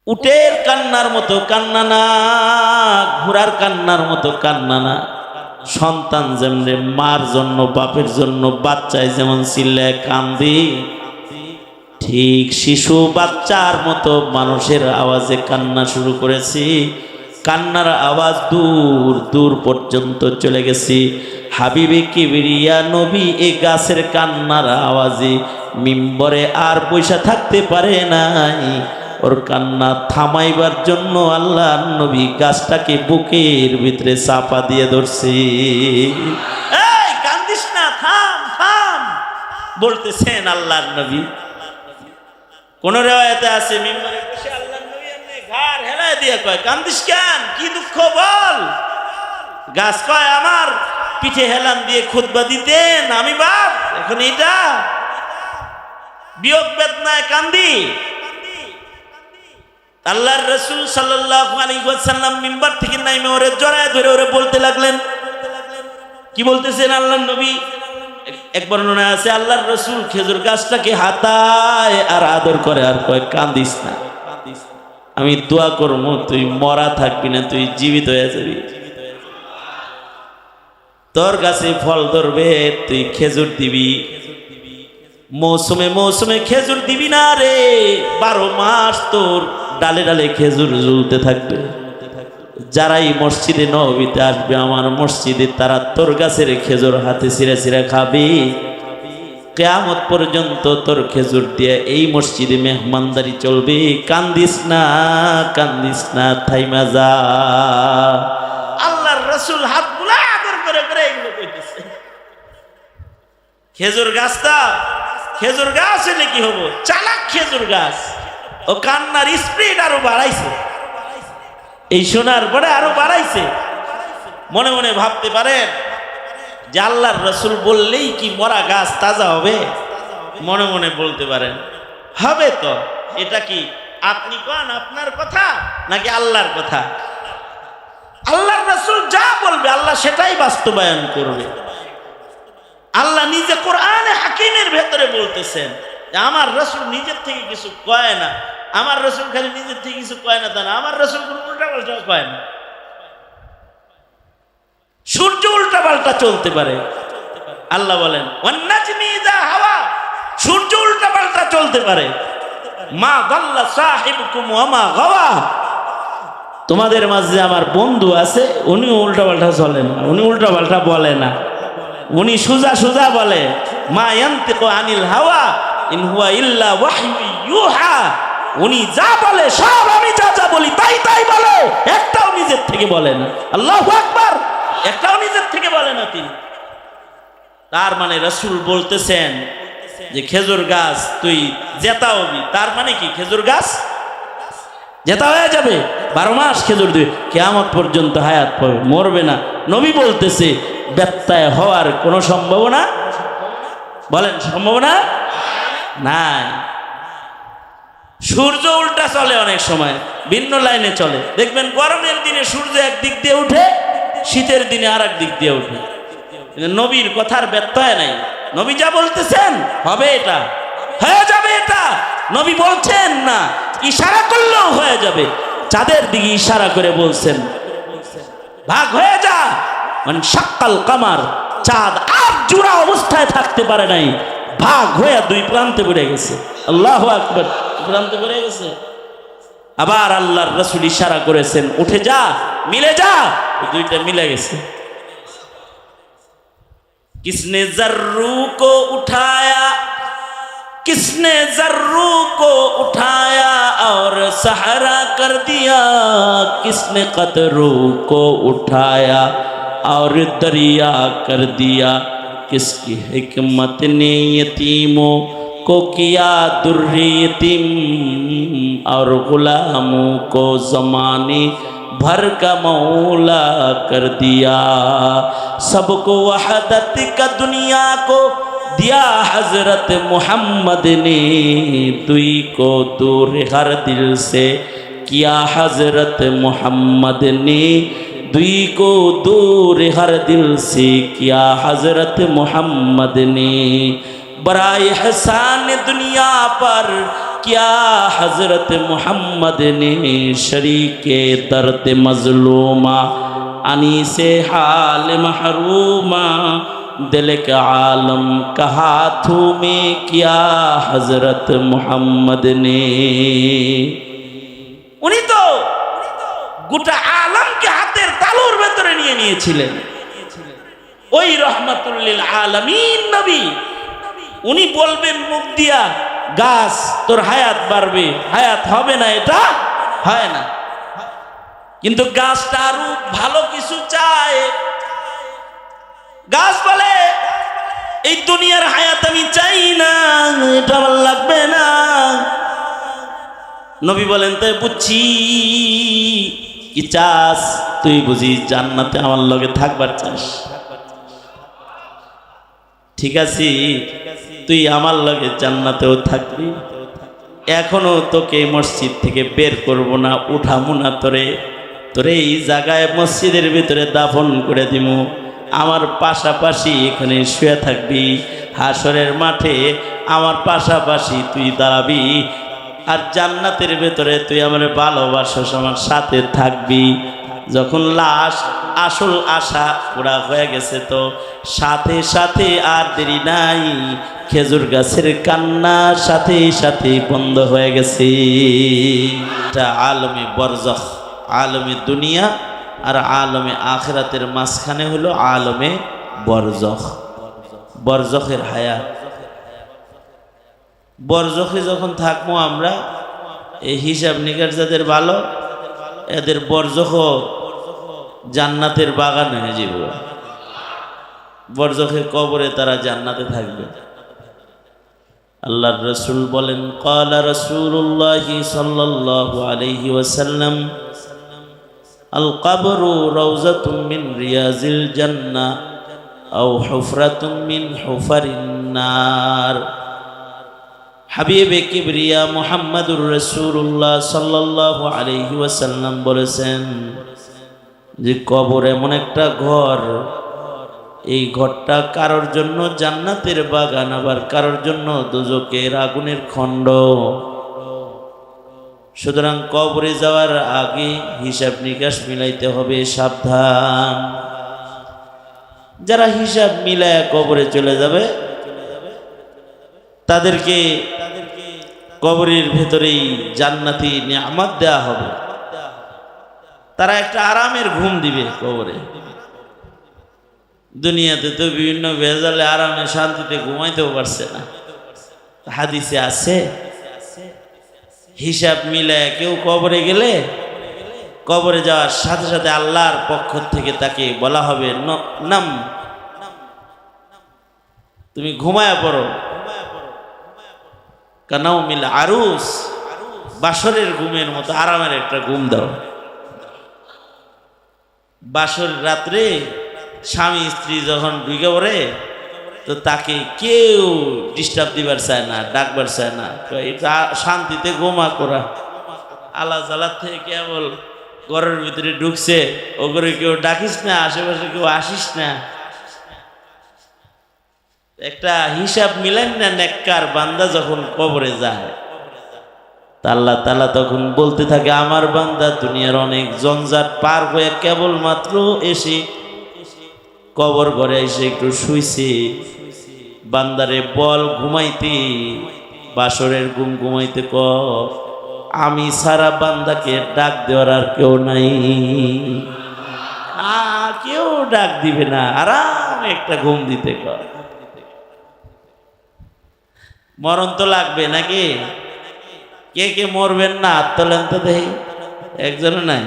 উটের কান্নার মতো কান্না না, ঘোড়ার কান্নার মতো কান্না না। সন্তান যেমনি মার জন্য বাপের জন্য বাচ্চায় যেমন চিল্লায় কান্দি, ঠিক শিশু বাচ্চার মতো মানুষের আওয়াজে কান্না শুরু করেছি। কান্নার আওয়াজ দূর দূর পর্যন্ত চলে গেছি। হাবিবে কিবরিয়া নবী এই গাছের কান্নার আওয়াজে মিম্বরে আর বৈশা থাকতে পারে নাই। ওর কান্না থামাইবার জন্য আল্লাহ নবী গাছটাকে বুকের ভিতরে চাপা দিয়ে ধরছে। এই কান্দিস না, থাম থাম বলতেছেন আল্লাহর নবী। কোন রেওয়ায়েতে আছে মিম্বরে বসে আল্লাহর নবী এমনি ঘাড় হেলায় দিয়ে কয়, কান্দিস কেন, কি দুঃখ বল। গাছ কয়, আমার পিঠে হেলান দিয়ে খুতবা দিতেন, আমি বাপ এখন এটা বিয়োগ বেদনায় কান্দি। আল্লাহর রাসূল সাল্লাল্লাহু আলাইহি ওয়াসাল্লাম মিম্বার থেকে নাইমে ওরে জড়ায় ধরে ওরে বলতে লাগলেন। কি বলতেছেন আল্লাহর নবী? এক বর্ণনা আছে আল্লাহর রাসূল খেজুর গাছটাকে হাতায় আর আদর করে আর কয়, কান্দিস না, আমি দোয়া করব তুই মরা থাকবি না, তুই জীবিত হয়ে যাবি। তোর গাছে ফল ধরবে, তুই খেজুর দিবি, মৌসুমে মৌসুমে খেজুর দিবি না রে, 12 মাস তোর ডালে ডালে খেজুর ঝুলতে থাকবে। যারাই মসজিদে নববীতে আসবে আমার মসজিদে, তারা তোর গাছের খেজুর হাতে ছিঁড়ে ছিঁড়ে খাবি। কিয়ামত পর্যন্ত তোর খেজুর দিয়ে এই মসজিদে মেহমানদারি চলবে। কান্দিস না, কান্দিস না, থাইমা যা। আল্লাহর রাসূল হাতগুলা আদর করে করে এগুলো কইতেছে। খেজুর গাছটা খেজুর গাছ হলে কি হবো, চালাক খেজুর গাছ। ও কান্নার স্পিড আরো বাড়াইছে, এই শোনার পরে আরো বাড়াইছে। মনে মনে ভাবতে পারেন যে আল্লাহর রাসূল বললেই কি মরা গাছ তাজা হবে? মনে মনে বলতে পারেন হবে তো। এটা কি আপনি কোন আপনার কথা নাকি আল্লাহর কথা? আল্লাহর রাসূল যা বলবে আল্লাহ সেটাই বাস্তবায়ন করবে। আল্লাহ নিজে কোরআনে হাকিমের ভেতরে বলতেছেন যে আমার রাসূল নিজের থেকে কিছু কয় না। আমার রাসূল খালি নিজের থেকে কিছু কয় না তা না, আমার রাসূল কোনো উল্টা পাল্টা কয় না। সূর্য উল্টা পাল্টা চলতে পারে। আল্লাহ বলেন ওয়ান নাজমি ইযা হাওয়া, সূর্য উল্টা পাল্টা চলতে পারে। মা দাল্লা সাহিবুকুম ওয়া মা গাওয়া, তোমাদের মাঝে আমার বন্ধু আছে, উনি উল্টা পাল্টা চলে না, উনি উল্টা পাল্টা বলে না, উনি সোজা সোজা বলে। মা ইয়ান্তিকু আনিল হাওয়া ইন হুয়া ইল্লা ওয়াহয়ু ইউহা, উনি যা বলে সব আমি যা যা বলি তাই তাই বলে, একটাও নিজের থেকে বলে না। আল্লাহু আকবার, একটাও নিজের থেকে বলে না তিনি। তার মানে রাসূল বলতেছেন যে খেজুর গাছ তুই জেতা হবি। তার মানে কি খেজুর গাছ জেতা হয়ে যাবে, 12 মাস খেজুর দিবে, কিয়ামত পর্যন্ত হায়াত পাবে, মরবে না। নবী বলতেছে ব্যত্যয় হওয়ার কোনো সম্ভাবনা, বলেন সম্ভাবনা নাই। সূর্য উল্টা চলে, অনেক সময় ভিন্ন লাইনে চলে। দেখবেন গরমের দিনে সূর্য একদিক দিয়ে উঠে, শীতের দিনে আর এক দিক দিয়ে উঠে। নবীর কথার ব্যত্যয় নাই। নবী যা বলতেছেন হবে, এটা হয়ে যাবে, এটা নবী বলছেন না, ইশারা করলেও হয়ে যাবে। চাঁদের দিকে ইশারা করে বলছেন ভাগ হয়ে যা, মানে সাক্কাল কামার, চাঁদ আর জোড়া অবস্থায় থাকতে পারে নাই, ভাগ হয়ে দুই প্রান্তে পড়ে গেছে। আল্লাহু আকবার, প্রান্তে পড়ে গেছে। আবার আল্লাহর রাসূল ইশারা করেছেন উঠে যা, মিলে যা, দুইটা মিলে গেছে। किसने जर्रू को उठाया, किसने जर्रू को उठाया और सहारा कर दिया, किसने कतरू को उठाया और दरिया कर दिया, किसकी हिकमत ने यतीमों को किया दुर्रे यतीम और गुलामों को ज़माने भर का मौला कर दिया, सबको वहदत का दुनिया को दिया हजरत मोहम्मद ने, दुई को दूर हर दिल से किया हजरत मोहम्मद ने, दुई को दूर हर दिल से किया हजरत मोहम्मद ने, बराए एहसान दुनिया पर क्या हजरत मोहम्मद ने शरीके दर्द मजलूमा अनी से हाल महरूमा दिल का आलम कहा में क्या हजरत मोहम्मद ने। उनी तो গোটা আলমকে হাতের তালুর ভেতরে নিয়ে নিয়েছিলেন। ওই রহমাতুল লিল আলামিন নবী উনি বলবেন মুখ দিয়া, গাছ তোর হায়াত বাড়বে, হায়াত হবে না, এটা হয় না। কিন্তু গাছটা আরো ভালো কিছু চায়। গাছ বলে এই দুনিয়ার হায়াত আমি চাই না, এটা আমার লাগবে না। নবী বলেন তাই বুঝছি, কি চাস তুই? বুঝি জান্নাতে আমার লগে থাকবার চাস? ঠিক আছে, তুই আমার লগে জান্নাতেও থাকবি। এখনো তোকে মসজিদ থেকে বের করব না, উঠামু না তোরে। তোরে এই জায়গায় মসজিদের ভিতরে দাফন করে দিব, আমার পাশাপাশি এখানে শুয়ে থাকবি। হাসরের মাঠে আমার পাশাপাশি তুই দাঁড়াবি, আর জান্নাতের ভেতরে তুই আমার ভালোবাসস, আমার সাথে থাকবি। যখন লাশ আসল আশা পুরা হয়ে গেছে, তো সাথে সাথে আর দেরি নাই, খেজুর গাছের কান্না সাথে সাথে বন্ধ হয়ে গেছে। এটা আলমে বরজখ, আলমে দুনিয়া আর আলমে আখিরাতের মাঝখানে হলো আলমে বরজখ, বরজখের হায়াত। বরজখে যখন থাকবো আমরা, এই হিসাব নিকাশ যাদের ভালো, এদের বরজখ জান্নাতের বাগান হয়ে যাব। বরজখের কবরে তারা জান্নাতে থাকবে। আল্লাহর রাসূল বলেন, ক্বালা রাসূলুল্লাহ সাল্লাল্লাহু আলাইহি ওয়াসাল্লাম, আল কবরু রাউযাতুম মিন রিয়াজিল জান্নাহ আও হুফরাতুম মিন হুফারিন নার। হাবিবে কিবরিয়া মুহাম্মাদুর রাসূলুল্লাহ সাল্লাল্লাহু আলাইহি ওয়াসাল্লাম বলেছেন যে কবর এমন একটা ঘর, এই ঘরটা কারোর জন্য জান্নাতের বাগান, আবার কারোর জন্য দোজখের আগুনের খণ্ড। সুতরাং কবরে যাওয়ার আগে হিসাব নিকাশ মিলাইতে হবে, সাবধান। যারা হিসাব মিলায় কবরে চলে যাবে তাদেরকে কবরের ভেতরেই জান্নাতি নিয়ামত দেয়া হবে। তারা একটা আরামের ঘুম দিবে কবরে। দুনিয়াতে তো বিভিন্ন ভেজালে আরামে শান্তিতে ঘুমাইতেও পারছে না। হাদিসে আছে, হিসাব মিলায় কেউ কবরে গেলে, কবরে যাওয়ার সাথে সাথে আল্লাহর পক্ষ থেকে তাকে বলা হবে, নাম, তুমি ঘুমায়া পড়ো। কানাউমিল আরুস, বাসরের ঘুমের মতো আরামের একটা ঘুম দাও। বাসর রাত্রে স্বামী স্ত্রী যখন ঢুকে পড়ে, তো তাকে কেউ ডিস্টার্ব দিবার চায় না, ডাকবার চায় না, এটা শান্তিতে ঘুমা করা। আল্লাহ জালার থেকে কেবল ঘরের ভিতরে ঢুকছে, ও করে কেউ ডাকিস না, আশেপাশে কেউ আসিস না। একটা হিসাব মিলেন না, নেককার বান্দা যখন কবরে যায়, আল্লাহ তাআলা তখন বলতে থাকে, আমার বান্দা দুনিয়ার অনেক জঞ্জাট পার হয়ে কেবলমাত্র এসে কবর ঘরে এসে একটু শুইছে, বান্দারে বল ঘুমাইতে, বাসরের ঘুম ঘুমাইতে ক। আমি সারা বান্দাকে ডাক দেওয়ার আর কেউ নাই, কেউ ডাক দিবে না, আরাম একটা ঘুম দিতে ক। মরণ তো লাগবে নাকি? কে কে মরবেন না হাত তোলেন তো দেখি। একজনও নাই?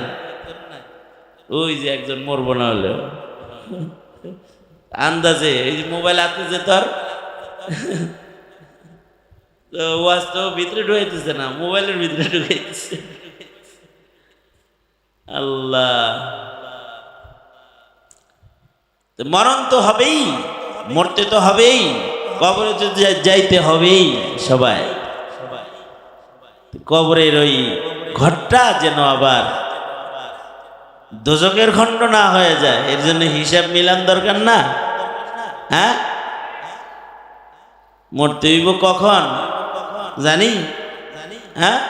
ওই যে একজন মরবো না হলেও আন্দাজে, এই যে মোবাইল হাতে যে তোর, তো ওয়াজ তো ভিতরে ঢুকাইতেছে না, মোবাইলের ভিতরে ঢুকাইতেছে। আল্লাহ, মরণ তো হবেই, মরতে তো হবেই, কবরে তো যাইতে হবেই সবাই। কবরের ওই ঘরটা যেন আবার দোজখের খণ্ড না হয়ে যায়, এর জন্য হিসাব মিলান দরকার না? হ্যাঁ, মরতে হইব কখন জানি? হ্যাঁ,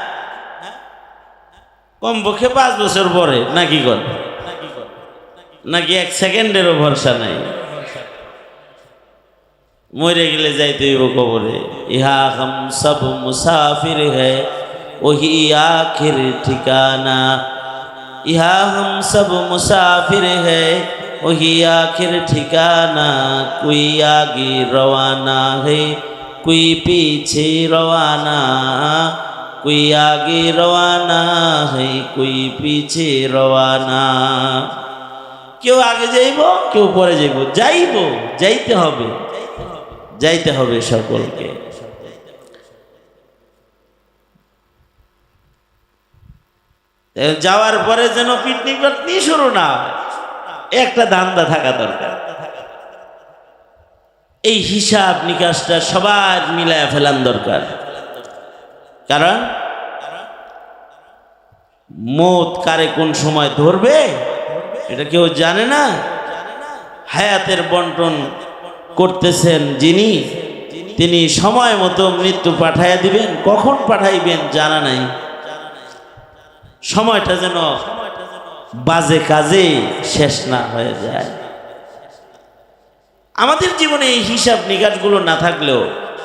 কমপক্ষে 5 বছর পরে নাকি কর, নাকি 1 সেকেন্ডেরও ভরসা নাই, মরে গেলে যাইতে হইব কবরে। ইহা হাম সব মুসাফির হ্যায় ওহি আখির ঠিকানা, ইহা হাম সব মুসাফির হ্যায় ওহি আখির ঠিকানা, কোই আগে রওয়ানা है कोई पीछे रवाना, कोई आगे रवाना है कोई पीछे रवाना। কেউ আগে যাইব, কেউ পরে যাইব, যাইতে হবে, যাইতে হবে সকলকে। যাওয়ার পরে যেন পিকনিক পাটনি শুরু না, একটা ধান্দা থাকা দরকার। এই হিসাব নিকাশটা সবার মিলায়া ফেলান দরকার। কারণ মৌত কারে কোন সময় ধরবে এটা কেউ জানে না। হায়াতের বন্টন করতেছেন যিনি, তিনি সময় মতো মৃত্যু পাঠাইয়া দিবেন, কখন পাঠাইবেন জানা নাই। সময়টা যেন বাজে কাজে শেষ না হয়ে যায়। আমাদের জীবনে এই হিসাব নিকাশগুলো না থাকলেও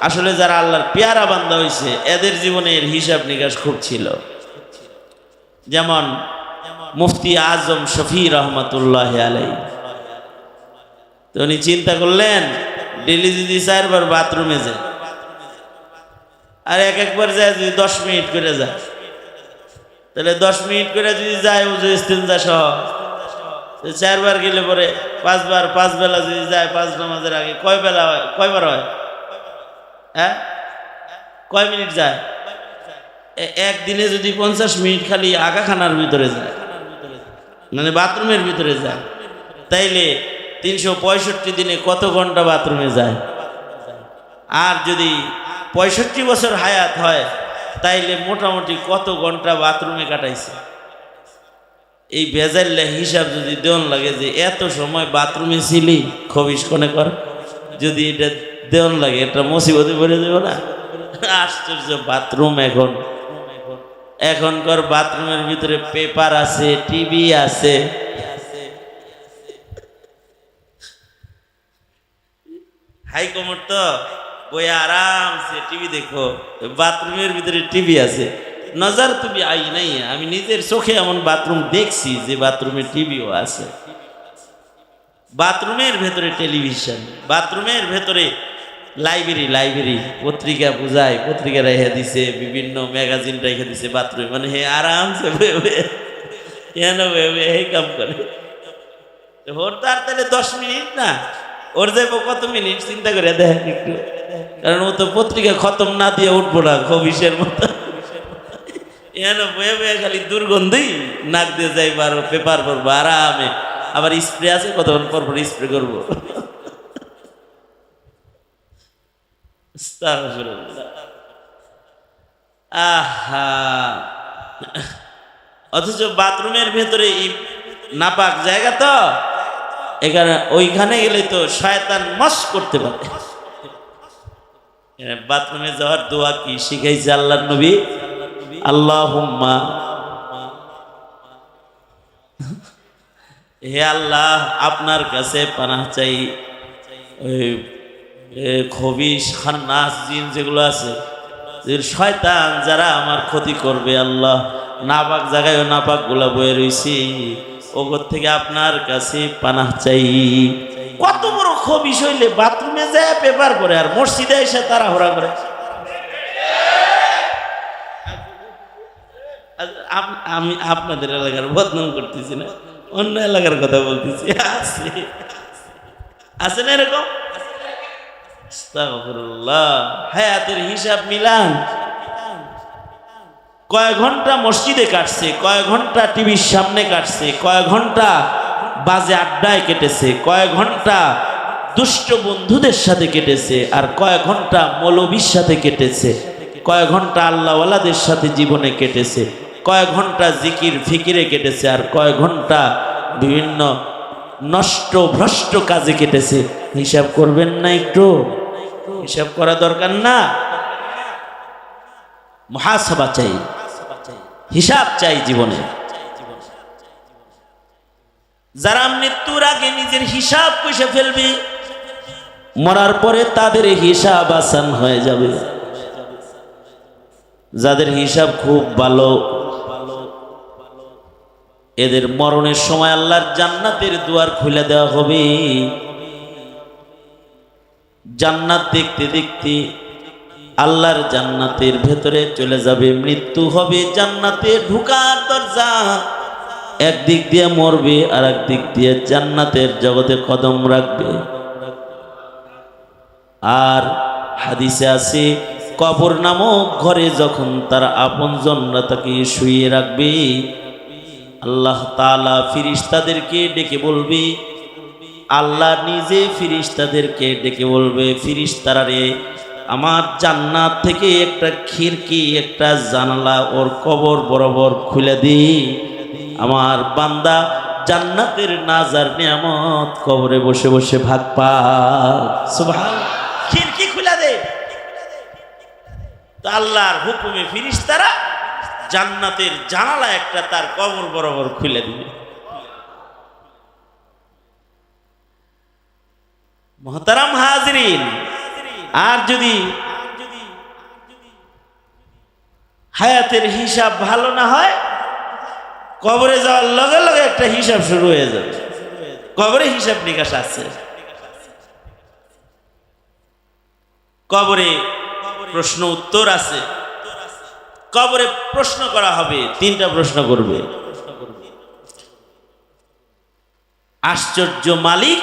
আসলে যারা আল্লাহর পেয়ারা বান্দা হয়েছে এদের জীবনে এর হিসাব নিকাশ খুব ছিল। যেমন মুফতি আজম শফি রহমতুল্লাহ আলাই, তো উনি চিন্তা করলেন ডেলি যদি 4 বার বাথরুমে যায় আর একবার যায় যদি 10 মিনিট করে যায়, তাহলে 10 মিনিট করে যদি যায় উজু ইস্তেঞ্জা সহ 4 বার গেলে পরে 5 বার, 5 বেলা যদি যায় 5 নামাজের আগে কয় বেলা হয়, কয়বার হয়? হ্যাঁ, কয় মিনিট যায়? একদিনে যদি 50 মিনিট খালি আগাখানার ভিতরে যায়, মানে বাথরুমের ভিতরে যায়, তাইলে 365 দিনে কত ঘন্টা বাথরুমে যায়? আর যদি 65 বছর হায়াত হয় তাইলে মোটামুটি কত ঘন্টা বাথরুমে কাটাইছে? এই বেজাল্লা হিসাব যদি দেওয়ান লাগে যে এত সময় বাথরুমে ছিলি, খবিস কোনে কর, যদি এটা দেওয়ান লাগে এটা মুসিবতে পড়ে যাবে না? আশ্চর্য বাথরুম! এখনকার বাথরুমের ভিতরে পেপার আছে, টিভি আছে, হাইকমোড তো বই আরামসে টিভি দেখো, বাথরুমের ভিতরে টিভি আছে। নজর তুমি আই নাই, আমি নিজের চোখে এমন বাথরুম দেখছি যে বাথরুমে টিভিও আছে, বাথরুমের ভেতরে টেলিভিশন, বাথরুমের ভেতরে লাইব্রেরি পত্রিকা বুঝায়, পত্রিকা রেখে দিছে, বিভিন্ন ম্যাগাজিন রেখে দিছে বাথরুমে, মানে হে আরামসে এই কাম করে। ওর তার তাহলে 10 মিনিট না, ওর যাইব কত মিনিট চিন্তা করে দেখেন একটু। কারণ ও তো পত্রিকা খতম না দিয়ে উঠবো না, খবিসের মতো বয়ে বয়ে খালি দুর্গন্ধি নাক দিয়ে যাইবো আর পেপার পড়বো আরামে। আবার স্প্রে আছে, কতক্ষণ পর পর স্প্রে করবো। আহা, অথচ বাথরুমের ভেতরে নাপাক জায়গা তো, এখানে ওইখানে গেলে তো শয়তান মস করতে পারে। বাথরুমে যাওয়ার দোয়া কি শিখাইছে আল্লাহর নবী? আল্লাহুম্মা, হে আল্লাহ আপনার কাছে পানাহ চাই খবিশ খান্নাস জিন যেগুলো আছে, শয়তান যারা আমার ক্ষতি করবে, আল্লাহ নাপাক জায়গায় নাপাক গুলা বয়ে রয়েছি, ওগর থেকে আপনার কাছে পানাহ চাই। কত বড় খবিশ হইলে বাথরুমে যায় পেপার করে আর মসজিদে এসে তাড়াহুড়া করে। আমি আপনাদের এলাকার বদনাম করতেছি না, অন্য এলাকার কথা বলতেছি। আছে না এরকম? আস্তাগফিরুল্লাহ। হায়াতের হিসাব মিলান। কয় ঘন্টা মসজিদে কাটছে, কয় ঘন্টা টিভির সামনে কাটছে, কয় ঘন্টা বাজে আড্ডায় কেটেছে, কয় ঘন্টা দুষ্ট বন্ধুদের সাথে কেটেছে, আর কয় ঘন্টা মৌলবীর সাথে কেটেছে, কয় ঘন্টা আল্লাহওয়ালাদের সাথে জীবনে কেটেছে, কয় ঘন্টা জিকির ফিকিরে কেটেছে, আর কয় ঘন্টা বিভিন্ন নষ্ট ভ্রষ্ট কাজে কেটেছে। হিসাব করবেন না? একটু হিসাব করা দরকার না? মুহাসাবা চাই, হিসাব চাই জীবনে। যারা মৃত্যুর আগে নিজের হিসাব কষে ফেলবে, মরার পরে তাদের হিসাব আসান হয়ে যাবে। যাদের হিসাব খুব ভালো, এদের মরণের সময় আল্লাহর জান্নাতের দুয়ার খুলে দেওয়া হবে। জান্নাত দেখতে দেখতে আল্লাহর জান্নাতের ভেতরে চলে যাবে। মৃত্যু হবে জান্নাতে ঢোকার দরজা। একদিক দিয়ে মরবে আর একদিক দিয়ে জান্নাতের জগতে কদম রাখবে। আর হাদিসে আছে, কবর নামক ঘরে যখন তার আপনজনরা তাকে শুইয়ে রাখবে, আল্লাহ তাআলা ফিরিস্তাদেরকে ডেকে বলবে, আল্লাহ নিজে ফিরিস্তাদেরকে ডেকে বলবে, ফিরিস্তারা রে, আমার জান্নাত থেকে একটা খিড়কি, একটা জানালা ওর কবর বরাবর খুলে দি। আমার বান্দা জান্নাতের নাজার নিয়ামত কবরে বসে বসে ভাগ পাক। সুবহানাল্লাহ। খিড়কি খুলে দে। তো আল্লাহর হুকুমে ফিরিস্তারা জান্নাতের জানালা একটা তার কবর বরাবর খুলে দিবে। মুহতারাম হাজরিন, আর যদি হায়াতের হিসাব ভালো না হয়, কবরে যাওয়ার লগে লগে একটা হিসাব শুরু হয়ে যাবে। কবরে হিসাব নিকাশ আছে। কবরে প্রশ্ন উত্তর আছে। কবরে প্রশ্ন করা হবে, 3টা প্রশ্ন করবে। আশ্চর্য মালিক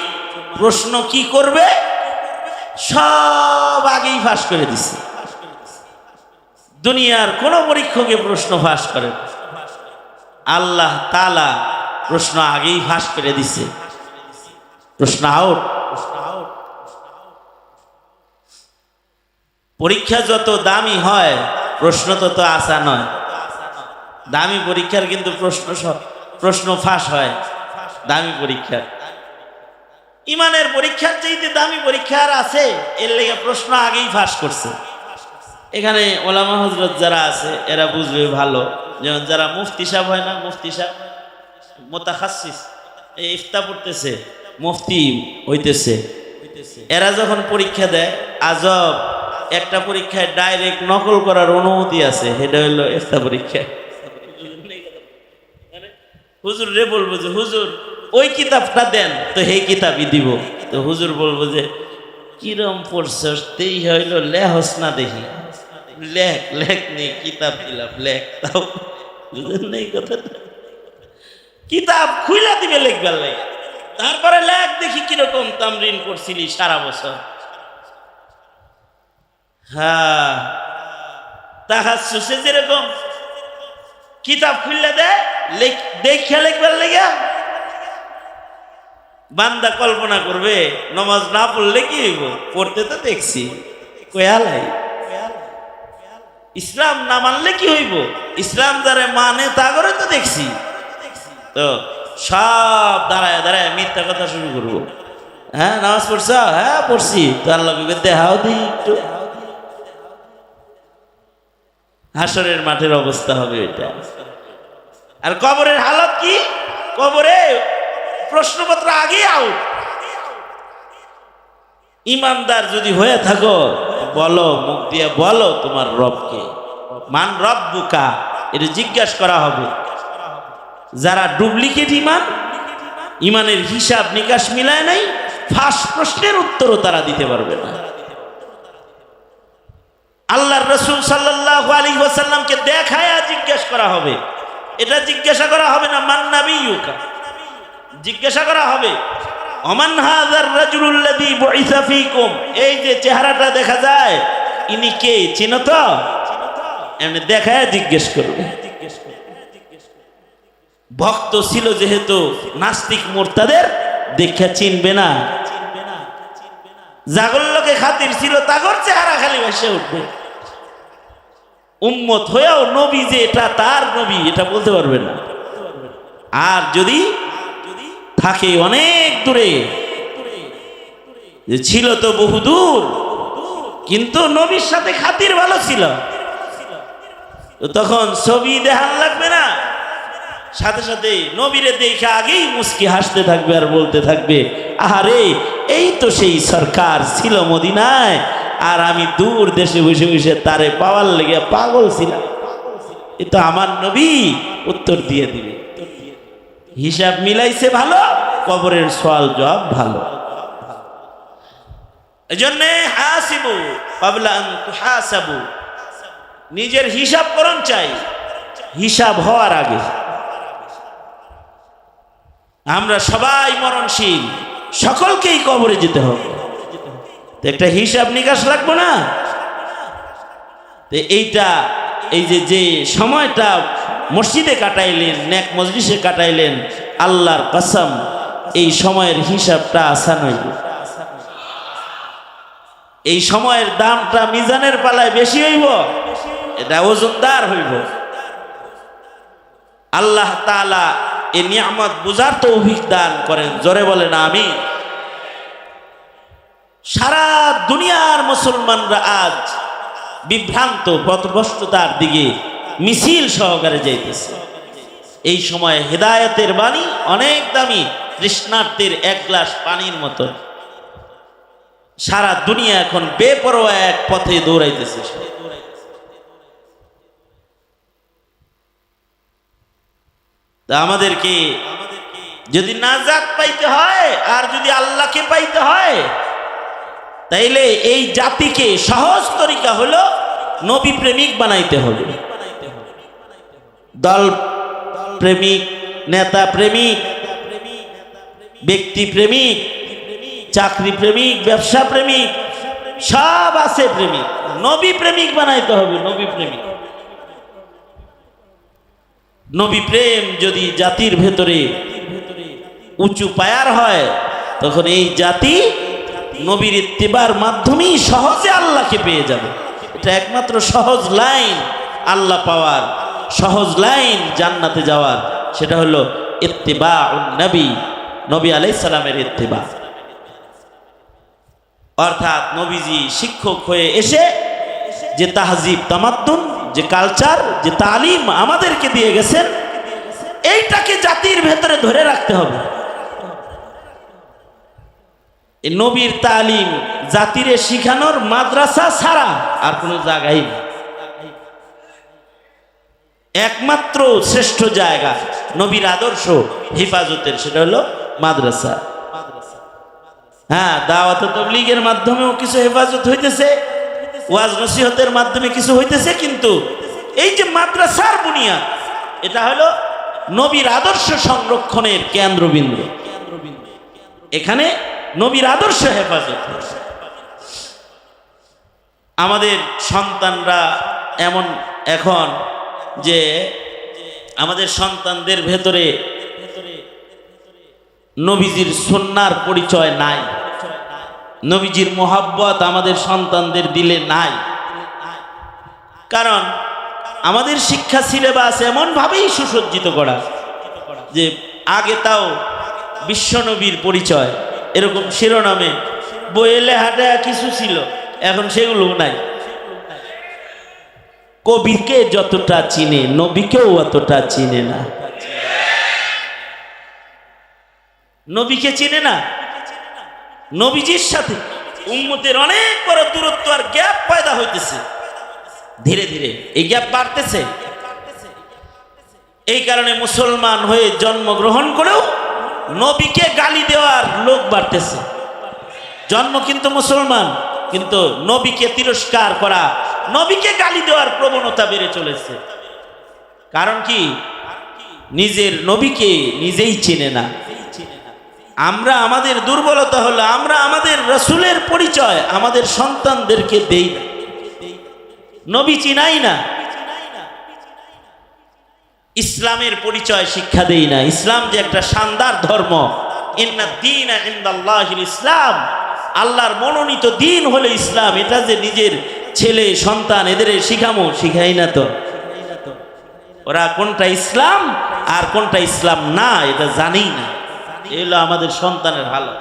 প্রশ্ন কি করবে সব আগেই ফাঁস করে দিছে। দুনিয়ার কোন পরীক্ষকে প্রশ্ন ফাঁস করে, আল্লাহ তাআলা প্রশ্ন আগেই ফাঁস করে দিছে। প্রশ্ন আউট। পরীক্ষা যত দামি হয় প্রশ্ন তত আসান হয়। দামি পরীক্ষার কিন্তু প্রশ্ন ফাঁস হয় দামি পরীক্ষার। ইমানের পরীক্ষার চাইতে দামি পরীক্ষা আর আছে, এর লেগে প্রশ্ন আগেই ফাঁস করছে। এখানে ওলামা হযরত যারা আছে এরা বুঝবে ভালো। যেমন যারা মুফতি সাহেব হয় না, মুফতি সাহেব মুতাখাসসিস, এই ইফতা পড়তেছে, মুফতি হইতেছে, এরা যখন পরীক্ষা দেয়, আজব একটা পরীক্ষায় ডাইরেক্ট নকল করার অনুমতি আছে। সেটা হইল ইফতা পরীক্ষা। হুজুর রে বলবো যে হুজুর ওই কিতাবটা দেন, তো সেই কিতাবই দিব। তো হুজুর বলবো যে কিরম পড়ছস, তেই হইল লেহস না দেখি, লেখ লেখ নেই, কিতাব দিলাম লেখ, তাও বুঝেন নেই কথাটা। কিতাব খুইলা দিবে লেখবার লাগে, তারপরে লেখ দেখি কিরকম তামরিন করছিলি সারা বছর। হ্যাঁ, তাহাজ্জুদে যেরকম কিতাব খুললে দেয় দেখে লেখবার লেগে, বান্দা কল্পনা করবে নামাজ না পড়লে কি হইব, পড়তে তো দেখছি কয়ালাই। ইসলাম না মানলে কি হইব, ইসলাম যারা মানে তা করে তো দেখছি। তো সব দাঁড়ায় দাঁড়ায় মিথ্যা কথা শুরু করবো। হ্যাঁ নামাজ পড়ছ, হ্যাঁ পড়ছি, তো আল্লাহ দেখাও দিই একটু। হাসরের মাঠের অবস্থা হবে এটা। আর কবরের হালত কি, কবরে প্রশ্নপত্র আগে আউট। ইমানদার যদি হয়ে থাকো বলো, মুখ দিয়ে বলো তোমার রবকে, মান রব্বুকা, এটা জিজ্ঞাসা করা হবে। যারা ডুপ্লিকেট ইমান, ইমানের হিসাব নিকাশ মিলায় নাই, ফাঁস প্রশ্নের উত্তরও তারা দিতে পারবে না। আল্লাহর রাসূল সাল্লাল্লাহু আলাইহি ওয়াসাল্লামকে দেখায়া জিজ্ঞাসা করা হবে। এটা জিজ্ঞাসা করা হবে না মান নাবিয়ুকা, জিজ্ঞাসা করা হবে ওমান হাযার রাজুলুল্লাযী বুইসা ফীকুম, এই যে চেহারাটা দেখা যায় ইনি কে, চিনো তো? এমনি দেখায়া জিজ্ঞেস করবে। ভক্ত ছিল যেহেতু নাস্তিক মুরতাদের দেখা চিনবে না, জাগর লোকে খাতির ছিল তাগর চেহারা খালি ভেসে উঠবে। উম্মত হয়েও নবী যে এটা তার নবী এটা বলতে পারবে না। আর যদি থাকে অনেক দূরে, যে ছিল তো বহু দূর, কিন্তু নবীর সাথে খাতির ভালো ছিল, তো তখন ছবি দেখান লাগবে না, সাথে সাথে নবীরে দেখে আগেই মুস্কি হাসতে থাকবে আর বলতে থাকবে, আরে এই তো সেই সরকার ছিল মদিনায়, আর আমি দূর দেশে বসে বসে তারে পাওয়ার লেগে পাগল ছিলাম। এ তো আমার নবী উত্তর দিয়ে দিবে। হিসাব মিলাইছে ভালো, কবরের সওয়াল জবাব ভালো। এজন্যে হাসিবু ক্বাবলা আন তুহাসাবু, নিজের হিসাব করণ চাই হিসাব হওয়ার আগে। আমরা সবাই মরণশীল, সকলকেই কবরে যেতে হবে, একটা হিসাব নিকাশ লাগবে না? এইটা এই যে সময়টা মসজিদে কাটাইলেন, নেক মজলিসে কাটাইলেন, আল্লাহর কসম এই সময়ের হিসাবটা আসান হইল। এই সময়ের দামটা মিজানের পালায় বেশি হইব, এটা ওজনদার হইব। আল্লাহ তাআলা এই নিয়ামত বুঝার তৌফিক দান করেন, জোরে বলেন আমিন। সারা দুনিয়ার মুসলমানরা আজ বিভ্রান্ত পথভ্রষ্টতার দিকে মিছিল সহকারে যাইতেছে। এই সময় হেদায়েতের বাণী অনেক দামি, তৃষ্ণার্তের এক গ্লাস পানির মতো। সারা দুনিয়া এখন বেপরোয়া এক পথে দৌড়াইতেছে। তা আমাদেরকে যদি নাজাত পাইতে হয় আর যদি আল্লাহকে পাইতে হয়, তাইলে এই জাতিকে সহজ তরিকা হলো নবী প্রেমিক বানাইতে হবে। দল প্রেমিক, নেতা প্রেমিক, ব্যক্তি প্রেমিক, চাকরি প্রেমিক, ব্যবসা প্রেমিক, সব আছে প্রেমিক। নবী প্রেমিক বানাইতে হবে, নবী প্রেমিক। নবী প্রেম যদি জাতির ভেতরে উঁচু পায়ার হয়, তখন এই জাতি নবীর ইত্তিবার মাধ্যমেই সহজে আল্লাহকে পেয়ে যাবে। এটা একমাত্র সহজ লাইন আল্লাহ পাওয়ার, সহজ লাইন জান্নাতে যাওয়ার, সেটা হলো ইত্তিবাউন নবী, নবী আলাইহিস সালামের ইত্তিবা। অর্থাৎ নবীজি শিক্ষক হয়ে এসে যে তাহজিব তামাদ্দুন, যে কালচার, যে তালিম আমাদেরকে দিয়ে গেছেন, এইটাকে জাতির ভেতরে ধরে রাখতে হবে। এই নবীর তালিম জাতিরে শিখানোর মাদ্রাসা ছাড়া আর কোনো জায়গায় নেই। একমাত্র শ্রেষ্ঠ জায়গা নবীর আদর্শ হেফাজতের, সেটা হলো মাদ্রাসা। হ্যাঁ, দাওয়াত ও তাবলীগের মাধ্যমেও কিছু হেফাজত হইতেছে, ওয়াজ নসিহতের মাধ্যমে কিছু হইতেছে, কিন্তু এই যে মাদ্রাসার বুনিয়াদ, এটা হলো নবীর আদর্শ সংরক্ষণের কেন্দ্রবিন্দু। এখানে নবীর আদর্শ হেফাজত। আমাদের সন্তানরা এমন এখন যে আমাদের সন্তানদের ভেতরে নবীজির সুন্নাহর পরিচয় নাই, নবীজির মোহাব্বত আমাদের সন্তানদের দিলে নাই। কারণ আমাদের শিক্ষা সিলেবাস এমনভাবেই সুসজ্জিত করা যে আগে তাও বিশ্বনবীর পরিচয় এরকম শিরোনামে বইয়ে লেখাটা কিছু ছিল, এখন সেগুলো নাই। কবিকে যতটা চিনে নবীকেও অতটা চিনে না। নবীকে চিনে না, নবীজির সাথে উম্মতের অনেক বড় দূরত্ব আর গ্যাপ পয়দা হইতেছে। ধীরে ধীরে এই গ্যাপ বাড়তেছে। এই কারণে মুসলমান হয়ে জন্মগ্রহণ করেও নবীকে গালি দেওয়ার লোক বাড়তেছে। জন্ম কিন্তু মুসলমান, কিন্তু নবীকে তিরস্কার করা, নবীকে গালি দেওয়ার প্রবণতা বেড়ে চলেছে। কারণ কি? নিজের নবীকে নিজেই চেনে না। আমরা আমাদের দুর্বলতা হলো আমরা আমাদের রাসূলের পরিচয় আমাদের সন্তানদেরকে দেই না, নবী চিনাই না, ইসলামের পরিচয় শিক্ষা দেই না। ইসলাম যে একটা শানদার ধর্ম, ইন্নাদ দীনা ইনদাল্লাহিল ইসলাম, আল্লাহর মনোনীত দিন হলো ইসলাম, এটা যে নিজের ছেলে সন্তান এদের শিখামো, শিখাই না তো। ওরা কোনটা ইসলাম আর কোনটা ইসলাম না এটা জানেই না। এই হলো আমাদের সন্তানের হালত।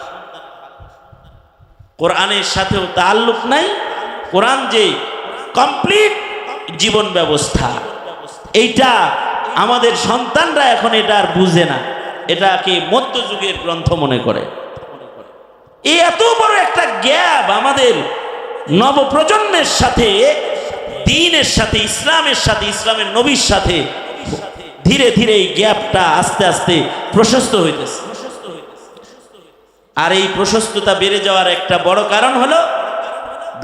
কোরআনের সাথেও তাআল্লুক নাই। কোরআন যে কমপ্লিট জীবন ব্যবস্থা, এইটা আমাদের সন্তানরা এখন এটা আর বুঝে না, এটাকে মধ্যযুগের গ্রন্থ মনে করে। এই এত বড় একটা গ্যাপ আমাদের নবপ্রজন্মের সাথে, দ্বীনের সাথে, ইসলামের সাথে, ইসলামের নবীর সাথে ধীরে ধীরে এই গ্যাপটা আস্তে আস্তে প্রশস্ত হইতেছে। আর এই প্রশস্ততা বেড়ে যাওয়ার একটা বড় কারণ হলো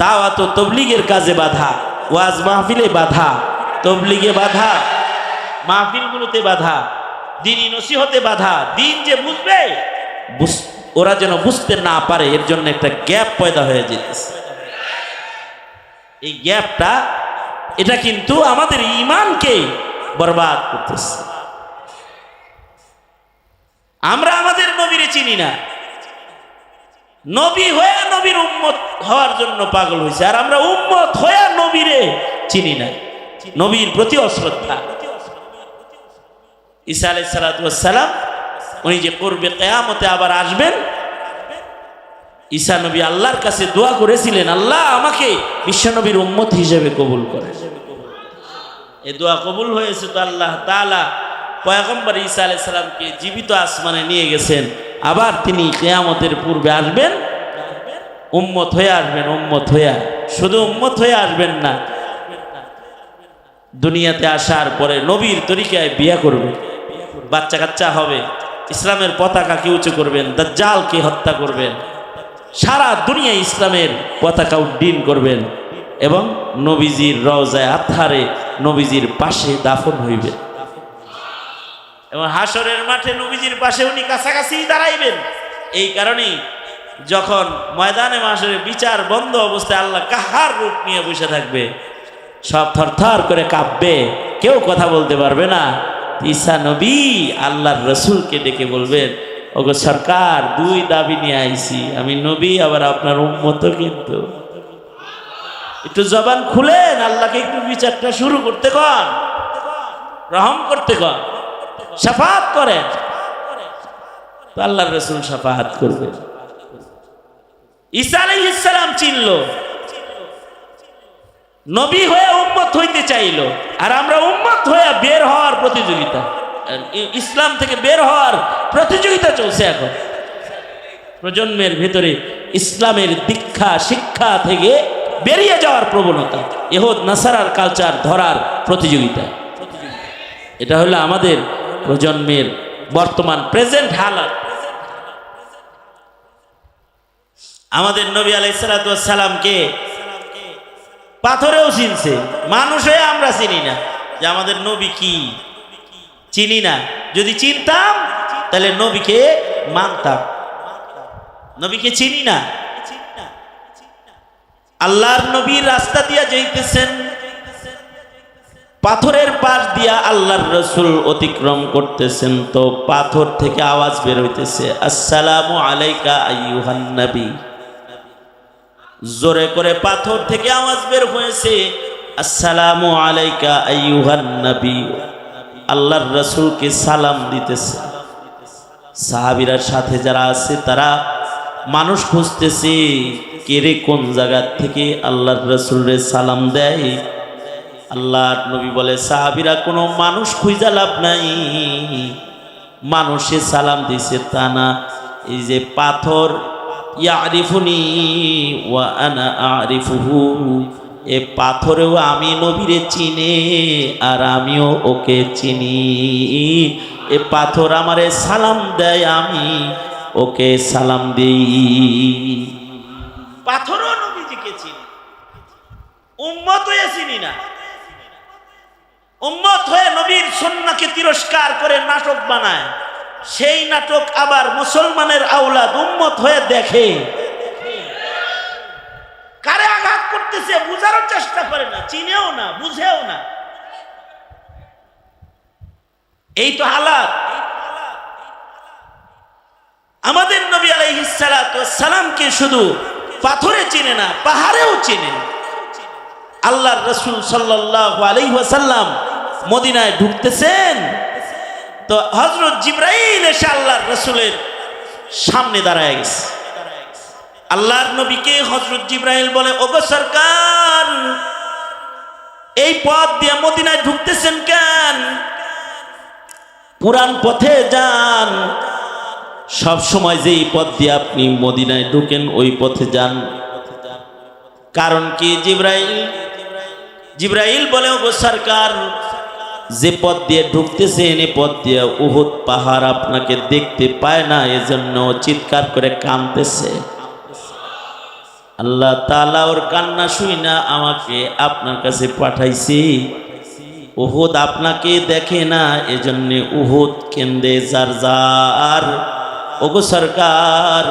দাওয়াত ও তবলিগের কাজে বাধা, ওয়াজ মাহফিলে বাধা, তবলিগে বাধা, মাহফিলগুলোতে বাধা, দ্বীনি নসিহতে বাধা। দিন যে বুঝবে ওরা যেন বুঝতে না পারে, এর জন্য একটা গ্যাপ পয়দা হয়ে যেতেছে। এই গ্যাপটা এটা কিন্তু আমাদের ঈমানকে বরবাদ করতেছে। আমরা আমাদের নবীরে চিনি না, নবী হয়ে নবীর উম্মত হওয়ার জন্য পাগল হয়েছে, আর আমরা উম্মত হয়ে নবীরে চিনি না, নবীর প্রতি অশ্রদ্ধা। ঈসা আলাইহিস সালাম উনি যে করবে কিয়ামতে আবার আসবেন, ঈসা নবী আল্লাহর কাছে দোয়া করেছিলেন, আল্লাহ আমাকে বিশ্বনবীর উম্মত হিসেবে কবুল করে। এই দোয়া কবুল হয়েছে তো আল্লাহ তাআলা পয়গম্বর ঈসা আলাইহিস সালামকে জীবিত আসমানে নিয়ে গেছেন। আবার তিনি কিয়ামতের পূর্বে আসবেন, উম্মত হয়ে আসবেন। উম্মত হয়ে, শুধু উম্মত হয়ে আসবেন না, দুনিয়াতে আসার পরে নবীর তরিকায় বিয়ে করবেন, বাচ্চা কাচ্চা হবে, ইসলামের পতাকাকে উঁচু করবেন, দাজ্জালকে হত্যা করবেন, সারা দুনিয়া ইসলামের পতাকা উড্ডীন করবেন এবং নবীজির রওজায়ে আতহারে নবীজির পাশে দাফন হইবেন এবং হাসরের মাঠে নবীজির পাশে উনি কাছাকাছি দাঁড়াইবেন। এই কারণেই যখন ময়দানে মাশরে বিচার বন্ধ অবস্থায় আল্লাহ কাহার রূপ নিয়ে বসে থাকবে, সব থরথর করে কাঁপবে, কেউ কথা বলতে পারবে না। ঈসা নবী আল্লাহর রসুলকে ডেকে বলবেন, ওগো সরকার, দুই দাবি নিয়ে আইছি, আমি নবী আবার আপনার উম্মত, কিন্তু একটু জবান খুলেন, আল্লাহকে একটু বিচারটা শুরু করতে কন, রহম করতে কন, শাফাআত করেন। তো আল্লাহর রাসূল শাফাআত করবেন। ঈসা আলাইহিস সালাম চিনল, নবী হয়ে উম্মত হইতে চাইল, আর আমরা উম্মত হয়ে বের হওয়ার প্রতিযোগিতা, ইসলাম থেকে বের হওয়ার প্রতিযোগিতা চলছে এখন। প্রজন্মের ভেতরে ইসলামের দীক্ষা শিক্ষা থেকে বেরিয়ে যাওয়ার প্রবণতা, ইহুদ নাসারার কালচার ধরার প্রতিযোগিতা, এটা হলো আমাদের প্রজন্মের বর্তমান প্রেজেন্ট হালাত। আমাদের নবী আলাইহিস সালাতু ওয়াস সালামকে পাথরেও চিনছে, মানুষ হয়ে আমরা চিনি না যে আমাদের নবী কি, চিনি না। যদি চিনতাম তাহলে নবীকে মানতাম, নবীকে চিনি না। আল্লাহর নবী রাস্তা দিয়া যাইতেছেন, পাথরের পাশ দিয়া আল্লাহর রসুল অতিক্রম করতেছেন, তো পাথর থেকে আওয়াজ বের হইতেছে, আসসালামু আলাইকা আইয়ুহান নবী। জোরে করে পাথর থেকে আওয়াজ বের হয়েছে, আসসালামু আলাইকা আইয়ুহান নবী। আল্লাহর রসুলকে সালাম দিতেছে। সাহাবীরার সাথে যারা আছে তারা মানুষ খুঁজতেছে, কে রে কোন জায়গা থেকে আল্লাহর রসুলের সালাম দেয়। আল্লাহর নবী বলে, সাহাবীরা কোনো মানুষ খুঁজা লাভ নাই, মানুষে সালাম দিছে তা না, এই যে পাথর, ইয়ারিফুনি ওয়া আনা আরিফুহু, এ পাথরেও আমি নবীরে চিনে আর আমিও ওকে চিনি। এ পাথর আমারে সালাম দেয়, আমি ওকে সালাম দিই। পাথরও নবীজিকে চিনি, উম্মত হয়ে চিনি না। উম্মত হয়ে নবীর সুন্নাহকে তিরস্কার করে নাটক বানায়, সেই নাটক আবার মুসলমানের আওলাদ উম্মত হয়ে দেখে, কারে আঘাত করতেছে বুঝার চেষ্টা করে না, চিনেও না, বুঝেও না। এই তো হালাত। আমাদের নবী আলাইহিস সালাতু ওয়াস সালামকে শুধু পাথরে চিনে না, পাহাড়েও চিনে। আল্লাহর রাসূল সাল্লাল্লাহু আলাইহি ওয়াসাল্লাম মদিনায় ঢুকতেছেন, তো হযরত জিবরাইল এসে আল্লাহর রাসূলের সামনে দাঁড়ায় গেছে। আল্লাহর নবীকে হযরত জিবরাইল বলে, ওগো সরকার, এই পথ দিয়ে মদিনায় ঢুকতেছেন কেন? পুরান পথে যান। সব সময় যেই পথ দিয়ে আপনি মদিনায় ঢুকেন ওই পথে যান। কারণ কি? জিবরাইল বলে, ওগো সরকার, যে পথ দিয়ে ঢুকতেছেন এই পথ দিয়ে উহুদ পাহাড় আপনাকে দেখতে পায় না, এজন্য চিৎকার করে কাঁদতেছে। আল্লাহ তাআলা ওর কান্না শুইনা আমাকে আপনার কাছে পাঠাইছি। উহুদ আপনাকে দেখে না, এজন্য উহুদ কেন্দে যার যার। ওগো সরকার,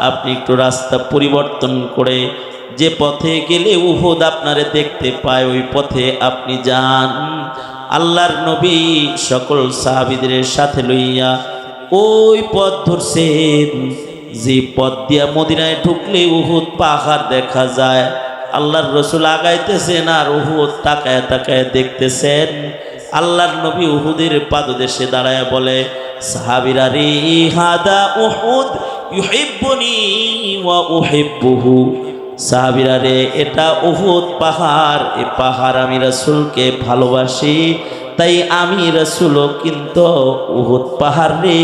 আপনি একটু রাস্তা পরিবর্তন করে যে পথে গেলে উহুদ আপনারে দেখতে পায় ওই পথে আপনি যান। আল্লাহর নবী সকল সাহাবীদের সাথে লইয়া ওই পথ ধরছেন যে পথ দিয়া মদিনায় ঢুকলে উহুদ পাহাড় দেখা যায়। আল্লাহর রসুল আগাইতেছেন আর উহুদ তাকায় তাকায় দেখতেছেন। আল্লাহর নবী উহুদের পাদদেশে দাঁড়ায় বলে, সাহাবীরা রে, হাদা উহুদ ইউহিব্বুনি ওয়া উহিব্বুহু। সাহাবীরা রে, এটা উহুদ পাহাড়, এই পাহাড় আমি রাসূলকে ভালোবাসি, তাই আমি রাসূলও কিন্তু উহুদ পাহাড় রে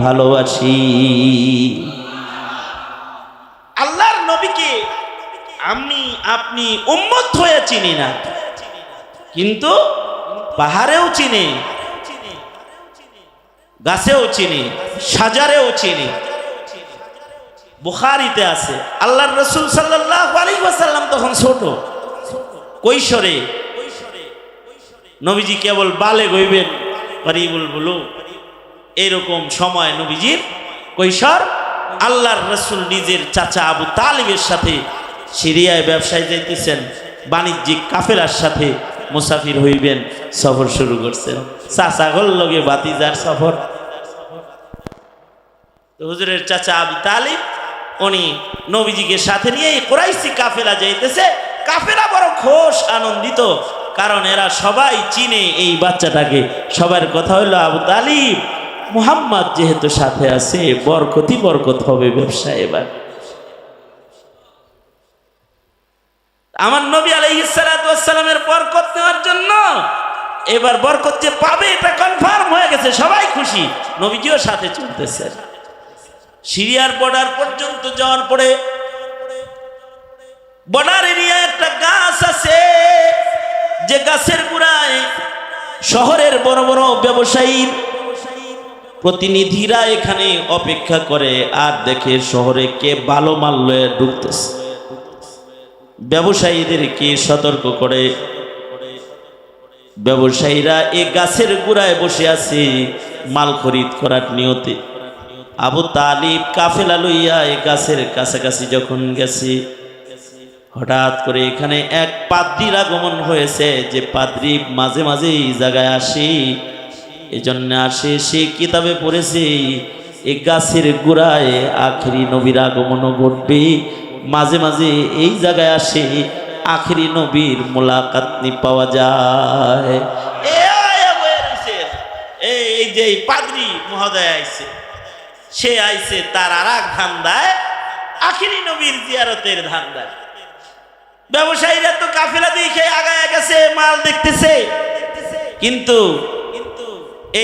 ভালোবাসি। আল্লাহর নবীকে আপনি উম্মত হয়ে চিনি না, কিন্তু পাহাড়েও চিনি, গাছেও চিনি, সাজারেও চিনি। বুখারীতে আছে, আল্লাহর রাসূল সাল্লাল্লাহু আলাইহি ওয়াসাল্লাম তখন ছোট, কৈশোরে। নবীজি কেবল বালে গইবেন, করিবুল বুলুগ, এরকম সময় নবীজির কৈশোর। আল্লাহর রাসূল নিজের চাচা আবু তালিবের সাথে সিরিয়ায় ব্যবসায় যাইতেছেন, বাণিজ্যিক কাফেলার সাথে মুসাফির হইবেন, সফর শুরু করছেন। চাচা গল লগে বাতিজার সফর। তো হুজুরের চাচা আবু তালিব উনি নবীজিকে সাথে নিয়ে কুরাইশি কাফেলা যাইতেছে। কাফেলা বড় খুশ, আনন্দিত, কারণ এরা সবাই চিনে এই বাচ্চাটাকে। সবার কথা হইল, আবু তালিব, মুহাম্মদ যেহেতু সাথে আছে, বরকতই বরকত হবে ব্যবসা। এবার আমার নবী আলাইহিস সালাতু ওয়াস সালামের বরকত নেওয়ার জন্য এবার বরকত যে পাবে এটা কনফার্ম হয়ে গেছে, সবাই খুশি। নবীজিও সাথে চলতেছে। সিরিয়ার বর্ডার পর্যন্ত যাওয়ার পরে বর্ডার এরিয়ায় একটা গাছ আছে, যে গাছের গোড়ায় শহরের বড় বড় ব্যবসায়ীর প্রতিনিধিরা এখানে অপেক্ষা করে আর দেখে শহরে কে ভালো মাল লয়ে ঢুকতেছে। ব্যবসায়ীদেরকে সতর্ক করে। ব্যবসায়ীরা এই গাছের গোড়ায় বসে আছে মাল খরিদ করার নিয়তে। আবু তালিব কাফেলা লইয়া এই গাছের কাছাকাছি যখন গেছে, হঠাৎ করে এখানে এক পাদ্রীর আগমন হয়েছে। যে পাদ্রী মাঝে মাঝে এই জায়গায় আসে, এজন্য আসে, সে কিতাবে পড়েছে এই গাছের গোড়ায় আখেরি নবীর আগমনও ঘটবে। মাঝে মাঝে এই জায়গায় আসে, আখেরি নবীর মোলাকাত পাওয়া যায়। এই যে পাদ্রী মহোদয় আইছে, সে আইছে তার আর এক ধান্দায়, আখেরি নবীর জিয়ারতের ধান্দায়। ব্যবসায়ীরা তো কাফেলা দেখে আগায় গেছে, মাল দেখতেছে, কিন্তু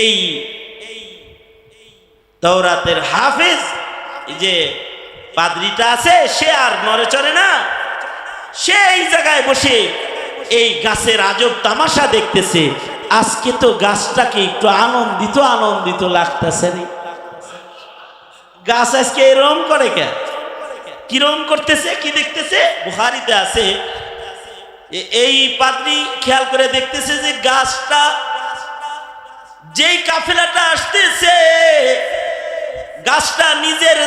এই তাওরাতের হাফেজ যে পাদ্রীটা আছে, সে আর নড়ে চড়ে না। সে এই জায়গায় বসে এই গাছের আজব তামাশা দেখতেছে। আজকে তো গাছটাকে একটু আনন্দিত আনন্দিত লাগতেছে। গাছ আজকে এরকম করে কেন? কিরকম করতেছে, কি দেখতেছে? বুখারীতে আছে, এই পাদ্রী খেয়াল করে দেখতেছে যে গাছটা, যেই কাফেলাটা আসতেছে, গাছটা নিজের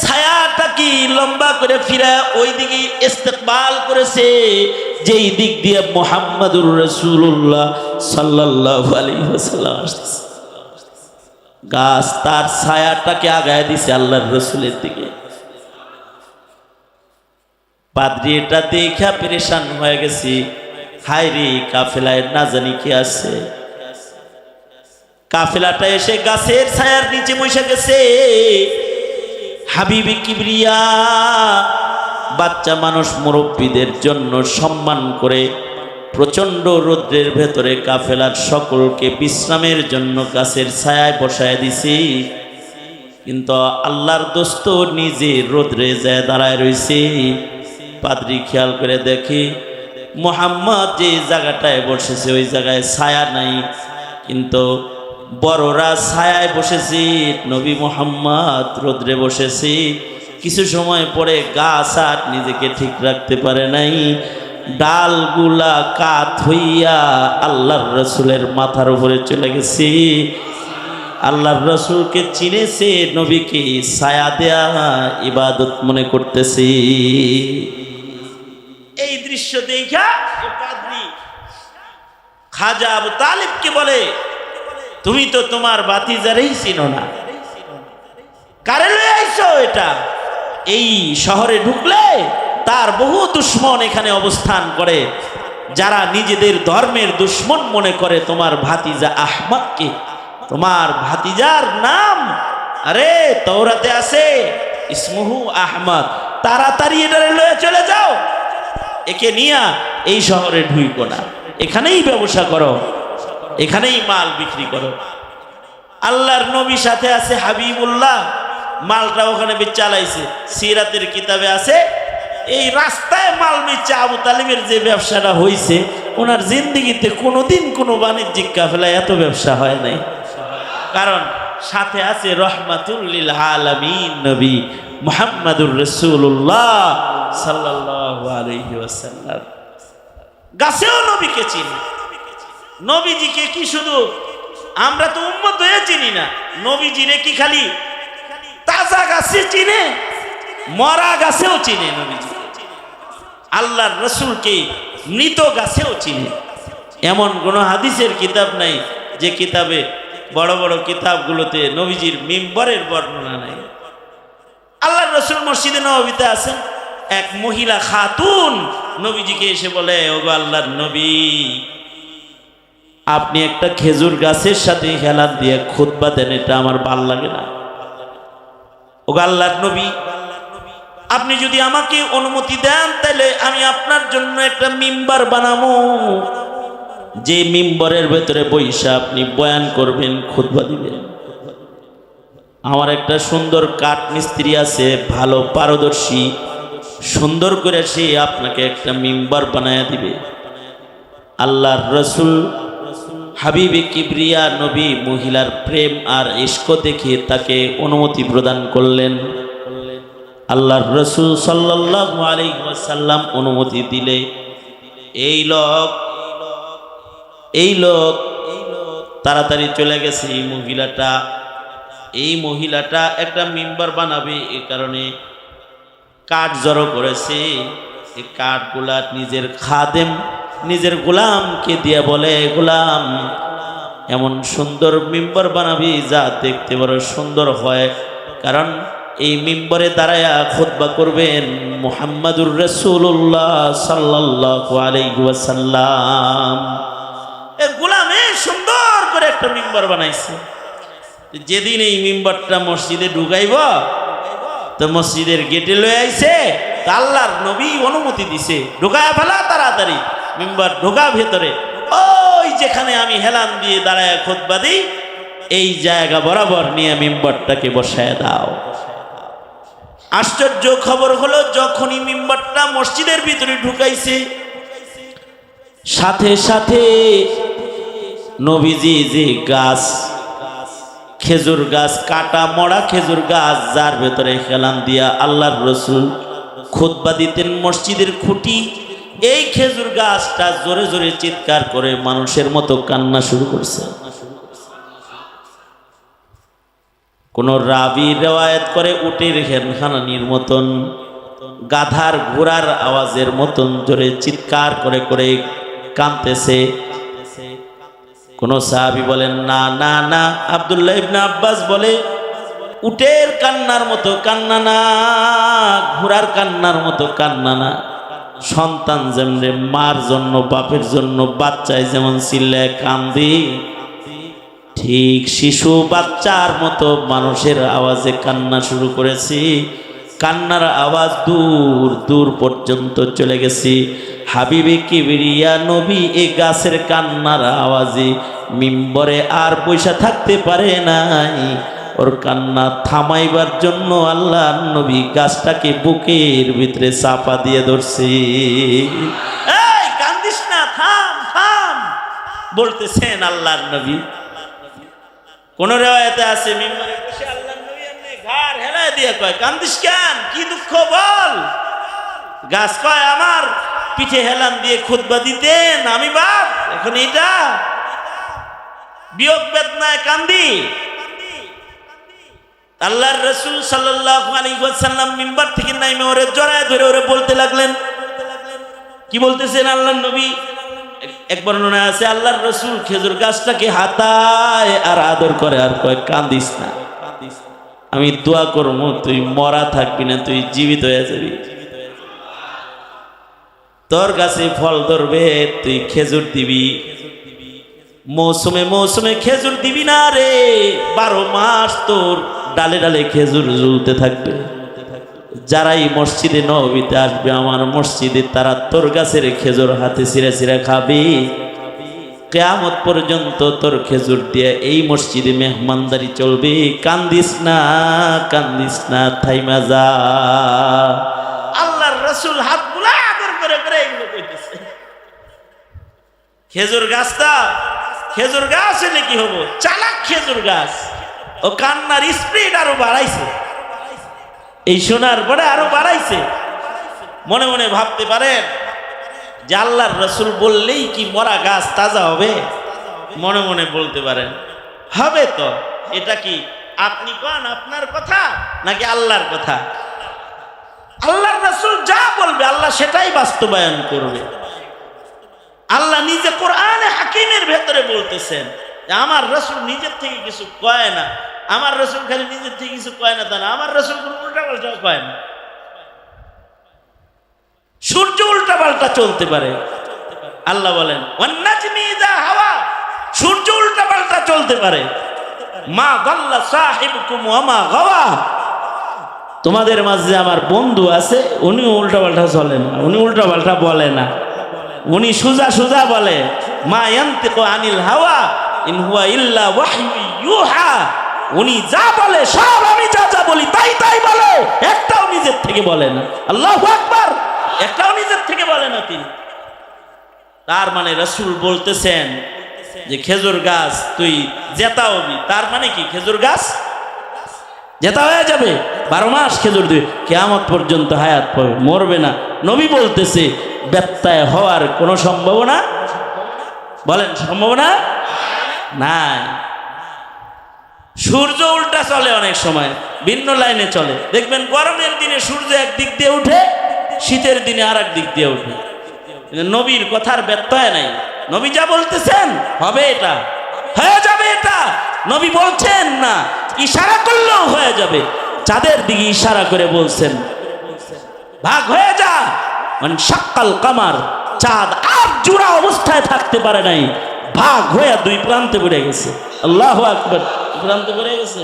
ছায়াটাকে লম্বা করে ফিরা ওই দিকে ইস্তেকবাল করেছে, যেই দিক দিয়ে মুহাম্মাদুর রাসূলুল্লাহ সাল্লাল্লাহু আলাইহি ওয়াসাল্লাম আসতেছে। গাছ তার ছায়াটাকে আগায় দিছে আল্লাহর রাসূলের দিকে। পাদ্রী এটা দেখা পেরেশান হয়ে গেছে। হায় রে, কাফেলায় না জানি কি আছে। কাফেলাটা এসে গাছের ছায়ার নিচে বসে গেছে। হাবিবে কিবরিয়া, বাচ্চা মানুষ মুরব্বীদের জন্য সম্মান করে প্রচণ্ড রৌদ্রের ভেতরে কাফেলার সকলকে বিশ্রামের জন্য গাছের ছায়ায় বসায় দিছি, কিন্তু আল্লাহর দোস্ত নিজে রৌদ্রে যায় দাঁড়ায় রয়েছে। পাদ্রী খেয়াল করে দেখে মুহাম্মদ যে জায়গাটায় বসেছে ওই জায়গায় ছায়া নাই, কিন্তু বড়রা ছায়ায় বসেছে, নবী মুহাম্মদ রৌদ্রে বসেছে। কিছু সময় পরে গাছ আর নিজেকে ঠিক রাখতে পারে নাই, ডালগুলা কাত হইয়া আল্লাহর রসুলের মাথার উপরে চলে গেছে। আল্লাহর রসুলকে চিনেছে, নবীকে ছায়া দেয়া ইবাদত মনে করতেছে। এই দৃশ্য দেখা পাদ্রী খাজা আবু তালিবকে বলে, তুমি তো তোমার ভাতিজারেই চিনো না, কারে লয়ে আইছো? এটা এই শহরে ঢুকলে তার বহু দুশ্মন এখানে অবস্থান করে, যারা নিজেদের ধর্মের দুশ্মন মনে করে তোমার ভাতিজা আহমদকে। তোমার ভাতিজার নাম আরে তওরাতে আছে ইসমুহু আহমদ, তাড়াতাড়ি এটারে লয়ে চলে যাও, একে নিয়া এই শহরে ঢুইকো না, এখানেই ব্যবসা করো, এখানেই মাল বিক্রি করো। আল্লাহর নবী সাথে আছে হাবিবুল্লাহ, মালটা ওখানে চালাইছে। সিরাতের কিতাবে আছে এই রাস্তায় মাল বেচে আবু তালিবের যে ব্যবসাটা হয়েছে, ওনার জিন্দিগিতে কোনোদিন কোনো বাণিজ্যিক কাফেলায় এত ব্যবসা হয় নাই। কারণ সাথে আছে রহমাতুল লিল আলামিন নবী মুহাম্মাদুর রাসূলুল্লাহ সাল্লাল্লাহু আলাইহি ওয়াসাল্লাম। গাছেও নবীকে চিনি, নবীজিকে কি শুধু আমরা তো উম্মত হয়ে চিনি না, নবীজিরে কি খালি তাজা গাছে চিনে, মরা গাছেও চিনে নবীজি। আল্লাহর রসুলকে মৃত গাছেও চিনে। এমন কোনো হাদিসের কিতাব নাই যে কিতাবে, বড় বড় কিতাবগুলোতে নবীজির মিম্বরের বর্ণনা নাই। আল্লাহর রসুল মসজিদে নববীতে আছেন, এক মহিলা খাতুন নবীজিকে এসে বলে, ওগো আল্লাহর নবী, আপনি একটা খেজুর গাছের সাথে হেলান দিয়ে খুতবা দেন, এটা আমার ভাল লাগে না। ওগো আল্লাহর নবী, আপনি যদি আমাকে অনুমতি দেন তাহলে আমি আপনার জন্য একটা মিম্বার বানাবো, যে মিম্বরের ভেতরে বৈশা আপনি বয়ান করবেন, খুতবা দিবেন। আমার একটা সুন্দর কাঠ মিস্ত্রি আছে, ভালো পারদর্শী, সুন্দর করে সে আপনাকে একটা মিম্বার বানায়া দিবে। আল্লাহর রসুল হাবিবে কিবরিয়া নবী মহিলার প্রেম আর ইশক দেখে তাকে অনুমতি প্রদান করলেন। আল্লাহর রসুল সাল্লাল্লাহু আলাইহি ওয়াসাল্লাম অনুমতি দিলে এই লোক তাড়াতাড়ি চলে গেছে। এই মহিলাটা একটা মিম্বার বানাবে, এই কারণে কাঠ জড়ো করেছে। এই কাঠগুলা নিজের খাদেম, নিজের গোলামকে দিয়ে বলে, গোলাম এমন সুন্দর মিম্বার বানাবি যা দেখতে বড় সুন্দর হয়, কারণ এই মিম্বরে দাঁড়ায়া খুতবা করবেন মুহাম্মাদুর রাসূলুল্লাহ সাল্লাল্লাহু আলাইহি ওয়াসাল্লাম। এই গোলামে সুন্দর করে একটা মিম্বার বানাইছে। যেদিন এই মিম্বারটা মসজিদে ঢুকাইব, তো মসজিদের গেটে লয়ে আইছে, আল্লাহর নবী অনুমতি দিছে, ঢুকায়া ফেলা তাড়াতাড়ি মিম্বার, ঢোকা ভেতরে। ওই যেখানে আমি হেলান দিয়ে দাঁড়ায় খুতবা দিই, এই জায়গা বরাবর নিয়ে মিম্বারটাকে বসায় দাও। আশ্চর্য খবর হলো, যখনই মিম্বারটা মসজিদের ভিতরে ঢুকাইছে, সাথে সাথে নবীজি যে গাছ, খেজুর গাছ, কাটা মরা খেজুর গাছ, যার ভেতরে হেলান দিয়া আল্লাহর রসুল খুতবা দিতেন, মসজিদের খুঁটি, এই খেজুর গাছটা জোরে জোরে চিৎকার করে মানুষের মতো কান্না শুরু করছে। কোন রাবি রেওয়ায়েত করে উটের হেনহানির মতন, গাধার ঘোড়ার আওয়াজের মতন জোরে চিৎকার করে করে কাঁদতেছে। কোন সাহাবী বলেন না না না, আব্দুল্লাহ ইবনে আব্বাস বলে উটের কান্নার মতো কান্না না, ঘোড়ার কান্নার মতো কান্না না। সন্তান যেমন মার জন্য, বাপের জন্য বাচ্চায় যেমন চিল্লায় কান্দি, ঠিক শিশু বাচ্চার মতো মানুষের আওয়াজে কান্না শুরু করেছি। কান্নার আওয়াজ দূর দূর পর্যন্ত চলে গেছে। হাবিবে কিবরিয়া নবী এই গাছের কান্নার আওয়াজে মিম্বরে আর পয়সা থাকতে পারে নাই। ওর কান্না থামাইবার জন্য আল্লাহর নবী গাছটাকে বুকের ভিতরে চাপা দিয়ে ধরছে। এই কান্দিস না, থাম থাম বলতেছেন আল্লাহর নবী। কোন রিওয়ায়াতে আছে মিম্বরে বসে আল্লাহর নবী এমনি ঘাড় হেলায় দিয়ে কয়, কান্দিস কেন, কি দুঃখ বল? গাছ কয়, আমার পিঠে হেলান দিয়ে খুতবা দিতেন, আমি বাপ এখন এটা বিয়োগ বেদনায় কান্দি। আল্লাহর রাসূল সাল্লাল্লাহু আলাইহি ওয়াসাল্লাম মিম্বার থেকে নাইমে ওরে জড়ায় ধরে ওরে বলতে লাগলেন। কি বলতেছেন আল্লাহর নবী? এক বর্ণনা আছে আল্লাহর রাসূল খেজুর গাছটাকে হাতায় আর আদর করে আর কয়, কান্দিস না, আমি দোয়া করবো তুই মরা থাকবি না, তুই জীবিত হয়ে যাবি। তোর কাছে ফল ধরবে, তুই খেজুর দিবি, মৌসুমে মৌসুমে খেজুর দিবি না রে, 12 মাস তোর ডালে ডালে খেজুর ঝুলতে থাকবে। যারাই মসজিদে নববীতে আসবে আমার মসজিদে, তারা তোর গাছের খেজুর হাতে ছিঁড়ে ছিঁড়ে খাবি। কিয়ামত পর্যন্ত তোর খেজুর দিয়ে এই মসজিদে মেহমানদারি চলবে। কান্দিস না, কান্দিস না, থাইমা যা। আল্লাহর রাসূল হাত বুলা আদর করে করে এগুলো কইতেছে। খেজুর গাছটা, খেজুর গাছ হলে কি হবো, চালাক খেজুর গাছ। ও কান্নার স্পিড আরো বাড়াইছে, এই শোনার পরে আরো বাড়াইছে। মনে মনে ভাবতে পারেন যে আল্লাহর রাসূল বললেই কি মরা গাছ তাজা হবে? মনে মনে বলতে পারেন হবে তো। এটা কি আপনি কোন আপনার কথা নাকি আল্লাহর কথা? আল্লাহর রাসূল যা বলবে আল্লাহ সেটাই বাস্তবায়ন করবে। আল্লাহ নিজে কোরআনে হাকিমের ভেতরে বলতেছেন যে আমার রাসূল নিজের থেকে কিছু কয় না। আমার রাসূল খালি নিজের থেকে কিছু কয় না তা না, আমার রাসূল কোনো উল্টা পাল্টা কয় না। সূর্য উল্টা পাল্টা চলতে পারে। আল্লাহ বলেন ওয়ান নাজমি ইযা হাওয়া, সূর্য উল্টা পাল্টা চলতে পারে। মা দাল্লা সাহিবুকুম ওয়া মা গাওয়া, তোমাদের মাঝে আমার বন্ধু আছে, উনি উল্টা পাল্টা চলে না, উনি উল্টা পাল্টা বলে না, উনি সোজা সোজা বলে। মা ইয়ান্তিকু আনিল হাওয়া ইন হুয়া ইল্লা ওয়াহয়ু ইউহা, উনি যা বলে সব আমি যা যা বলি তাই তাই বলে, একটাও নিজের থেকে বলে না। আল্লাহু আকবার, একটাও নিজের থেকে বলে না তিনি। তার মানে রাসূল বলতেছেন যে খেজুর গাছ তুই জেতা হবি। তার মানে কি খেজুর গাছ জেতা হয়ে যাবে, 12 মাস খেজুর দিবে, কিয়ামত পর্যন্ত হায়াত পাবে, মরবে না। নবী বলতেছে ব্যত্যয় হওয়ার কোনো সম্ভাবনা, বলেন সম্ভাবনা নাই। সূর্য উল্টা চলে, অনেক সময় ভিন্ন লাইনে চলে। দেখবেন গরমের দিনে সূর্য একদিক দিয়ে উঠে, শীতের দিনে আর এক দিক দিয়ে উঠে। নবীর কথার ব্যত্যয় নাই। নবী যা বলতেছেন হবে, এটা হয়ে যাবে, এটা নবী বলছেন না, ইশারা করলেও হয়ে যাবে। চাঁদের দিকে ইশারা করে বলছেন ভাগ হয়ে যা, মানে সাক্কাল কামার, চাঁদ আর জোড়া অবস্থায় থাকতে পারে নাই, ভাগ হয়ে দুই প্রান্তে পড়ে গেছে। আল্লাহু আকবার, প্রান্তে পড়ে গেছে।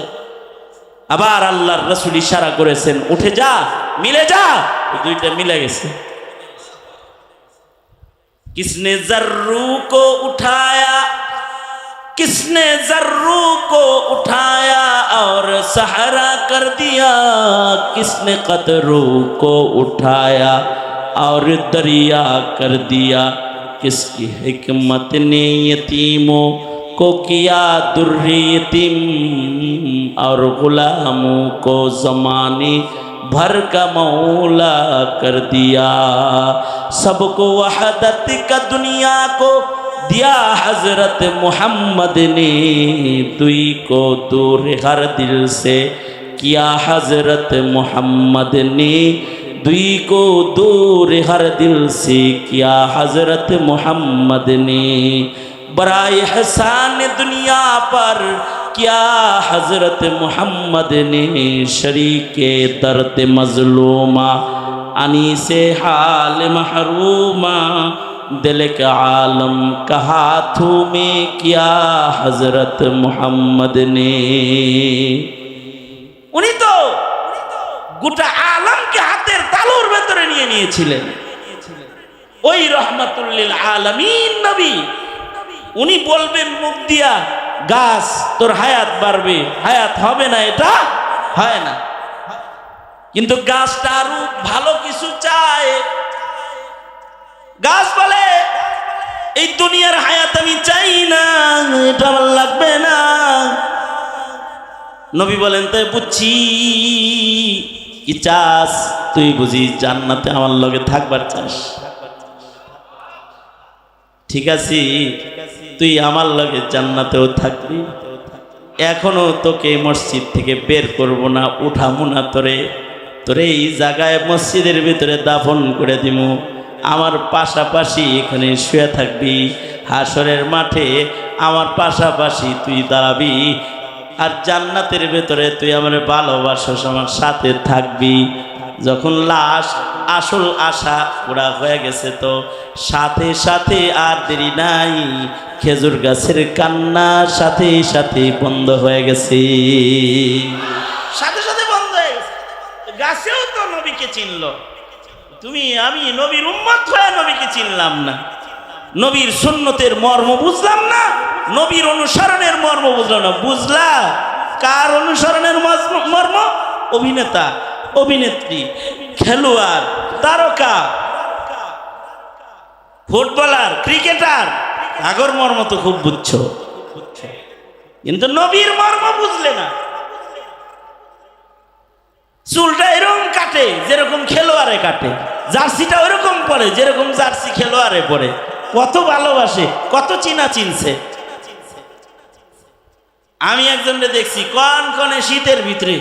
আবার আল্লাহর রাসূল ইশারা করেছেন উঠে যা, মিলে যা, দুইটা মিলে গেছে। किसने जर्रू को उठाया, किसने जर्रू को उठाया और सहारा कर दिया, किसने कतरू को उठाया और दरिया कर दिया, किसकी हिकमत ने यतीमों को किया दुर्रे यतीम और गुलामों को ज़माने भर का मौला कर दिया, सबको वहदत का दुनिया को दिया हजरत मोहम्मद ने, दुई को दूर हर दिल से किया हजरत मोहम्मद ने, दुई को दूर हर दिल से किया हजरत मोहम्मद ने, बराए एहसान दुनिया पर क्या हजरत मोहम्मद ने, शरीके दर्द मजलूमा अनी से हाल महरूमा, दिल के आलम का हाथों में किया हजरत मोहम्मद ने। उन्हीं तो গোটা আলমকে হাতের তালুর ভেতরে নিয়ে নিয়েছিলেন। ওই রহমাতুল লিল আলামিন নবী, উনি বলবেন মুখ দিয়া, গাছ তোর হায়াত বাড়বে, হায়াত হবে না, এটা হয় না। কিন্তু গাছটা আরো ভালো কিছু চায়। গাছ বলে এই দুনিয়ার হায়াত আমি চাই না, এটা আমার লাগবে না। নবী বলেন তাই বুঝছি, কি চাস তুই? বুঝি জান্নাতে আমার লগে থাকবার চাস? ঠিক আছে, তুই আমার লগে জান্নাতেও থাকবি। এখনো তোকে মসজিদ থেকে বের করব না, উঠামু না তোরে। তোরে এই জায়গায় মসজিদের ভিতরে দাফন করে দিমু, আমার পাশাপাশি এখানে শুয়ে থাকবি। হাসরের মাঠে আমার পাশাপাশি তুই দাঁড়াবি, আর জান্নাতের ভেতরে তুই আমার ভালোবাসিস, আমার সাথে থাকবি। যখন লাশ আসল আশা পুরা হয়ে গেছে, তো সাথে সাথে আর দেরি নাই, খেজুর গাছের কান্না সাথে সাথে বন্ধ হয়ে গেছে। সাথে সাথে বন্ধ হয়ে গেছে। গাছেও তো নবীকে চিনল, তুমি আমি নবীর উম্মত হয়ে নবীকে চিনলাম না, নবীর সুন্নতের মর্ম বুঝলাম না, নবীর অনুসরণের মর্ম বুঝলাম না। বুঝলা কার অনুসরণের মর্ম? অভিনেতা, অভিনেত্রী, খেলোয়াড়, তারকা, ফুটবলার, ক্রিকেটার, আগর মর্ম তো খুব বুঝছো, কিন্তু নবীর মর্ম বুঝলে না। চুলটা এরকম কাটে যেরকম খেলোয়াড়ে কাটে, জার্সিটা ওইরকম পরে যেরকম জার্সি খেলোয়াড়ে পরে। কত ভালোবাসে, কত চিনা চিনছে। আমি একজনকে দেখছি কনকনে শীতের ভিতরে,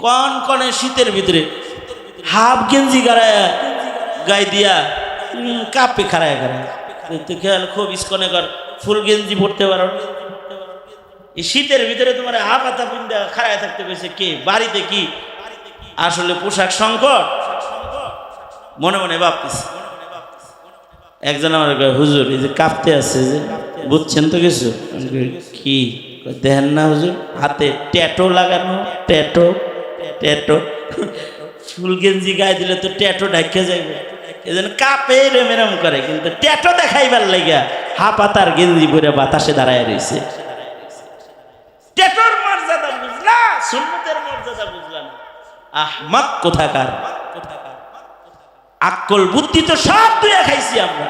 কনকনে শীতের ভিতরে হাফ গেঞ্জি গায়ে দিয়া কাপে খাড়ায় খাড়ায় খেয়াল, খুব ইস্কনে কর, ফুল গেঞ্জি পড়তে পারো। এই শীতের ভিতরে তোমার হাফ হাতা পিন্দা খাড়ায় থাকতে পেরেছে কে? বাড়িতে কি আসলে পোশাক সংকট? মনে মনে ভাবতেছি। একজন আমার হুজুর এই যে কাঁপতে আছে, যে বুঝছেন তো কিছু? কি দেখেন না হুজুর, হাতে ট্যাটো লাগানো, ট্যাটো ট্যাটো। ফুল গেঞ্জি গায়ে দিলে তো ট্যাটো ঢাকা যাবে, এই জন্য কাপে রেমেরম করে, কিন্তু ট্যাটো দেখাইবার লাগিয়া হাফ হাতার গেঞ্জি পরে বাতাসে দাঁড়ায় রয়েছে। ট্যাটোর মর্যাদা বুঝলা, সুন্নতের মর্যাদা বুঝলা না। আহমাক কোথাকার! আকল বুদ্ধি তো সব দুয়া খাইছি আমরা।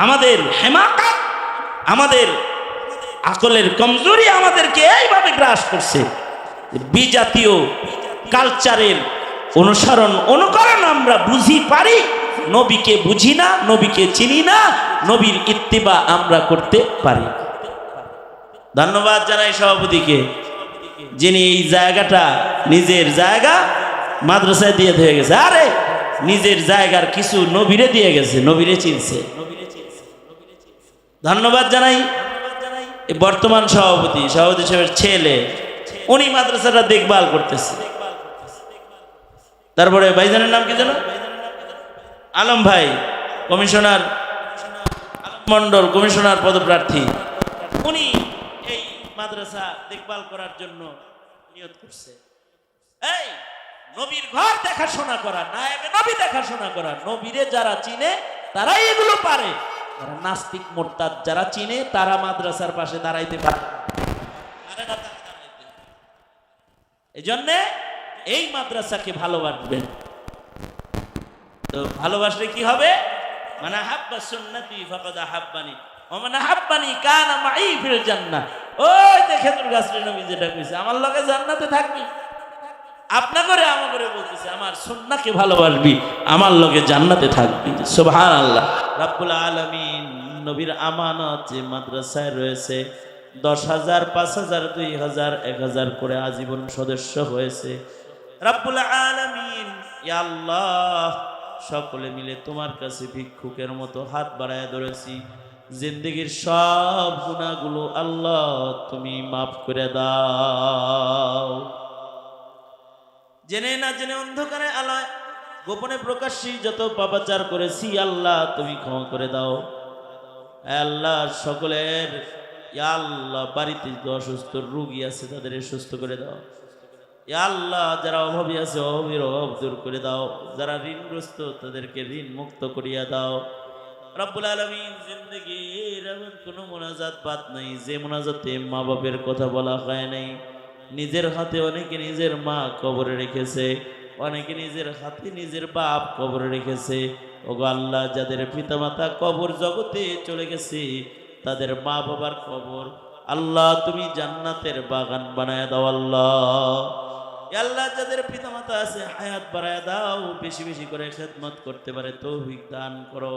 আমাদের হেমাকাত, আমাদের আকলের কমজোরি আমাদেরকে এইভাবে গ্রাস করছে। বিজাতীয় কালচারের অনুসরণ অনুকরণ আমরা বুঝি পারি, নবীকে বুঝি না, নবীকে চিনি না, নবীর ইত্তিবা আমরা করতে পারি। ধন্যবাদ জানাই সভাপতিকে, যিনি এই জায়গাটা নিজের জায়গা মাদ্রাসায় দিয়ে হয়ে গেছে। আরে নিজের জায়গার কিছু নবীরে দিয়ে গেছে, নবীরে চিনছে। ধন্যবাদ জানাই বর্তমান সভাপতি সাহেবের ছেলে, উনি মাদ্রাসাটা দেখভাল করতেছে। তারপরে ভাইজানের নাম কি যেন? আলম ভাই, কমিশনার, আলম মন্ডল কমিশনার পদপ্রার্থী, উনি এই মাদ্রাসা দেখভাল করার জন্য নিয়ত করছে। এই নবীর ঘর দেখাশোনা করা, নায়েবে নবী দেখাশোনা করা, নবীরে যারা চিনে তারাই এগুলো পারে। যারা নাস্তিক মোরতাদ যারা চিনে তারা মাদ্রাসার পাশে দাঁড়াইতে পারে। এই জন্যে এই মাদ্রাসাকে ভালোবাসবেন। তো ভালোবাসলে কি হবে? মানে হাব্বা সুন্নতি ফাকাদ হাব্বানি ওয়া মান হাব্বানি কানা মাই ফিল জান্নাহ। ওই দেখে তোর গাছরে নবী যেটা কইছে, আমার লগে জান্নাতে থাকবি। আপনা করে আমা করে বলতেছে, আমার সুন্নাহকে ভালোবাসবি, আমার লগে জান্নাতে থাকবি। সুবহানাল্লাহ। রাব্বুল আলামিন নবীর আমানত যে মাদ্রাসায় রয়েছে 10,000, 5,000, 2,000, 1,000 করে আজীবন সদস্য হয়েছে। রাব্বুল আলামিন ইয়া আল্লাহ, সকলে মিলে তোমার কাছে ভিক্ষুকের মতো হাত বাড়ায় ধরেছি। জিন্দেগীর সব গুনাহগুলো আল্লাহ তুমি মাফ করে দাও। জেনে না জেনে অন্ধকারে আলোয় গোপনে প্রকাশ্যে যত পাপাচার করেছি আল্লাহ তুমি ক্ষমা করে দাও। আল্লাহ সকলের, ইয়া আল্লাহ বাড়িতে অসুস্থ রোগী আছে তাদের সুস্থ করে দাও। ইয়া আল্লাহ, যারা অভাবী আছে অভাবীর অভাব দূর করে দাও, যারা ঋণগ্রস্ত তাদেরকে ঋণ মুক্ত করিয়া দাও। রব্বুল আলামিন, জিন্দেগীর এমন কোনো মোনাজাত বাদ নাই যে মোনাজাতে মা বাপের কথা বলা হয় নাই। নিজের হাতে অনেকে নিজের মা কবরে রেখেছে, অনেকে নিজের হাতে নিজের বাপ কবরে রেখেছে। ওগো আল্লাহ, যাদের পিতামাতা কবর জগতে চলে গেছে, তাদের মা বাবার কবর আল্লাহ তুমি জান্নাতের বাগান বানায় দাও আল্লাহ। এ আল্লাহ, যাদের পিতামাতা আছে হায়াত বাড়ায় দাও, বেশি বেশি করে খেদমত করতে পারে তৌফিক দান করো।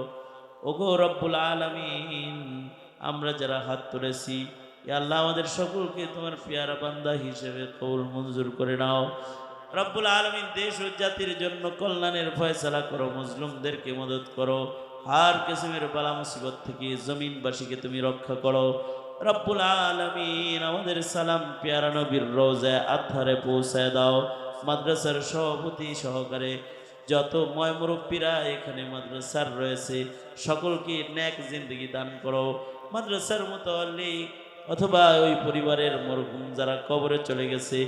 ওগো রব্বুল আলামিন, আমরা যারা হাত তুলেছি, এ আল্লাহ আমাদের সকলকে তোমার পেয়ারা বান্দা হিসেবে কবুল মঞ্জুর করে নাও। রব্বুল আলামিন, দেশ ও জাতির জন্য কল্যাণের ফয়সালা করো, মুসলিমদেরকে মদত করো, হার কিসমের বালা মুসিবত থেকে জমিনবাসীকে তুমি রক্ষা করো। রব্বুল আলামিন, আমাদের সালাম পেয়ারা নবীর রওজায় আধারে পৌঁছায় দাও। মাদ্রাসার সভাপতি সহকারে যত ময় মুরব্বীরা এখানে মাদ্রাসার রয়েছে, সকলকে নেক জিন্দেগি দান করো। মাদ্রাসার মুতাল্লিক অথবা ওই পরিবারের মরহুম যারা কবরে চলে গেছে,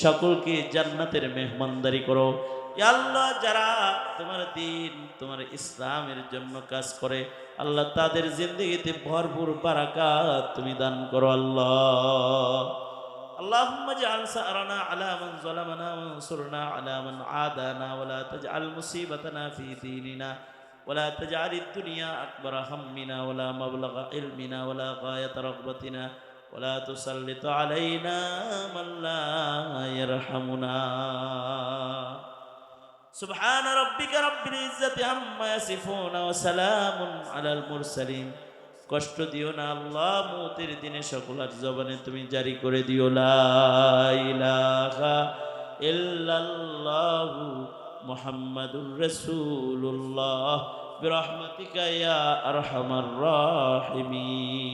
সকলকে জান্নাতের মেহমানদারি করো। ইয়া আল্লাহ, যারা তোমার দ্বীন তোমার ইসলামের জন্য কাজ করে আল্লাহ, তাদের জিন্দেগিতে ভরপুর বারাকাত তুমি দান করো আল্লাহ। اللهم اجعل ثأرنا على من ظلمنا وانصرنا على من عادانا ولا تجعل مصيبتنا في ديننا ولا تجعل الدنيا أكبر همنا ولا مبلغ علمنا ولا غاية رغبتنا ولا تسلط علينا من لا يرحمنا سبحان ربك رب العزة عما يصفون وسلام على المرسلين। কষ্ট দিও না আল্লাহ, মৌতের দিনে সকলের জবানে তুমি জারি করে দিও লা ইলাহা ইল্লাল্লাহু মুহাম্মাদুর রাসূলুল্লাহ বিরহমাতিকা ইয়া আরহামার রাহিমিন।